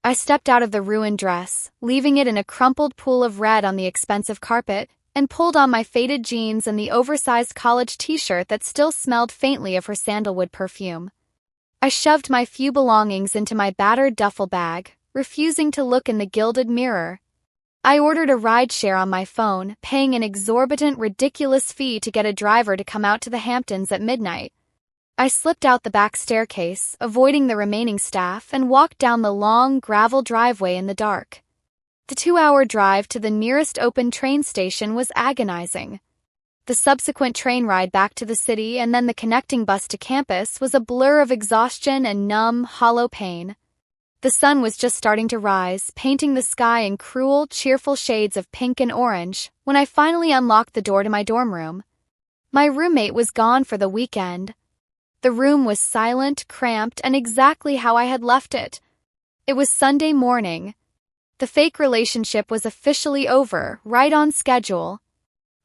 I stepped out of the ruined dress, leaving it in a crumpled pool of red on the expensive carpet, and pulled on my faded jeans and the oversized college t-shirt that still smelled faintly of her sandalwood perfume. I shoved my few belongings into my battered duffel bag, refusing to look in the gilded mirror. I ordered a rideshare on my phone, paying an exorbitant, ridiculous fee to get a driver to come out to the Hamptons at midnight. I slipped out the back staircase, avoiding the remaining staff, and walked down the long, gravel driveway in the dark. The 2-hour drive to the nearest open train station was agonizing. The subsequent train ride back to the city and then the connecting bus to campus was a blur of exhaustion and numb, hollow pain. The sun was just starting to rise, painting the sky in cruel, cheerful shades of pink and orange, when I finally unlocked the door to my dorm room. My roommate was gone for the weekend. The room was silent, cramped, and exactly how I had left it. It was Sunday morning. The fake relationship was officially over, right on schedule.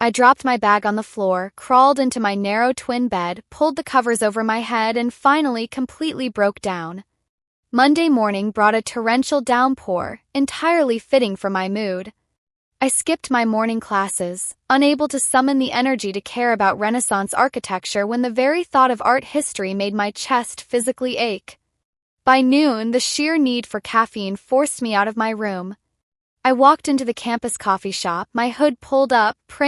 I dropped my bag on the floor, crawled into my narrow twin bed, pulled the covers over my head, and finally completely broke down. Monday morning brought a torrential downpour, entirely fitting for my mood. I skipped my morning classes, unable to summon the energy to care about Renaissance architecture when the very thought of art history made my chest physically ache. By noon, the sheer need for caffeine forced me out of my room. I walked into the campus coffee shop, my hood pulled up,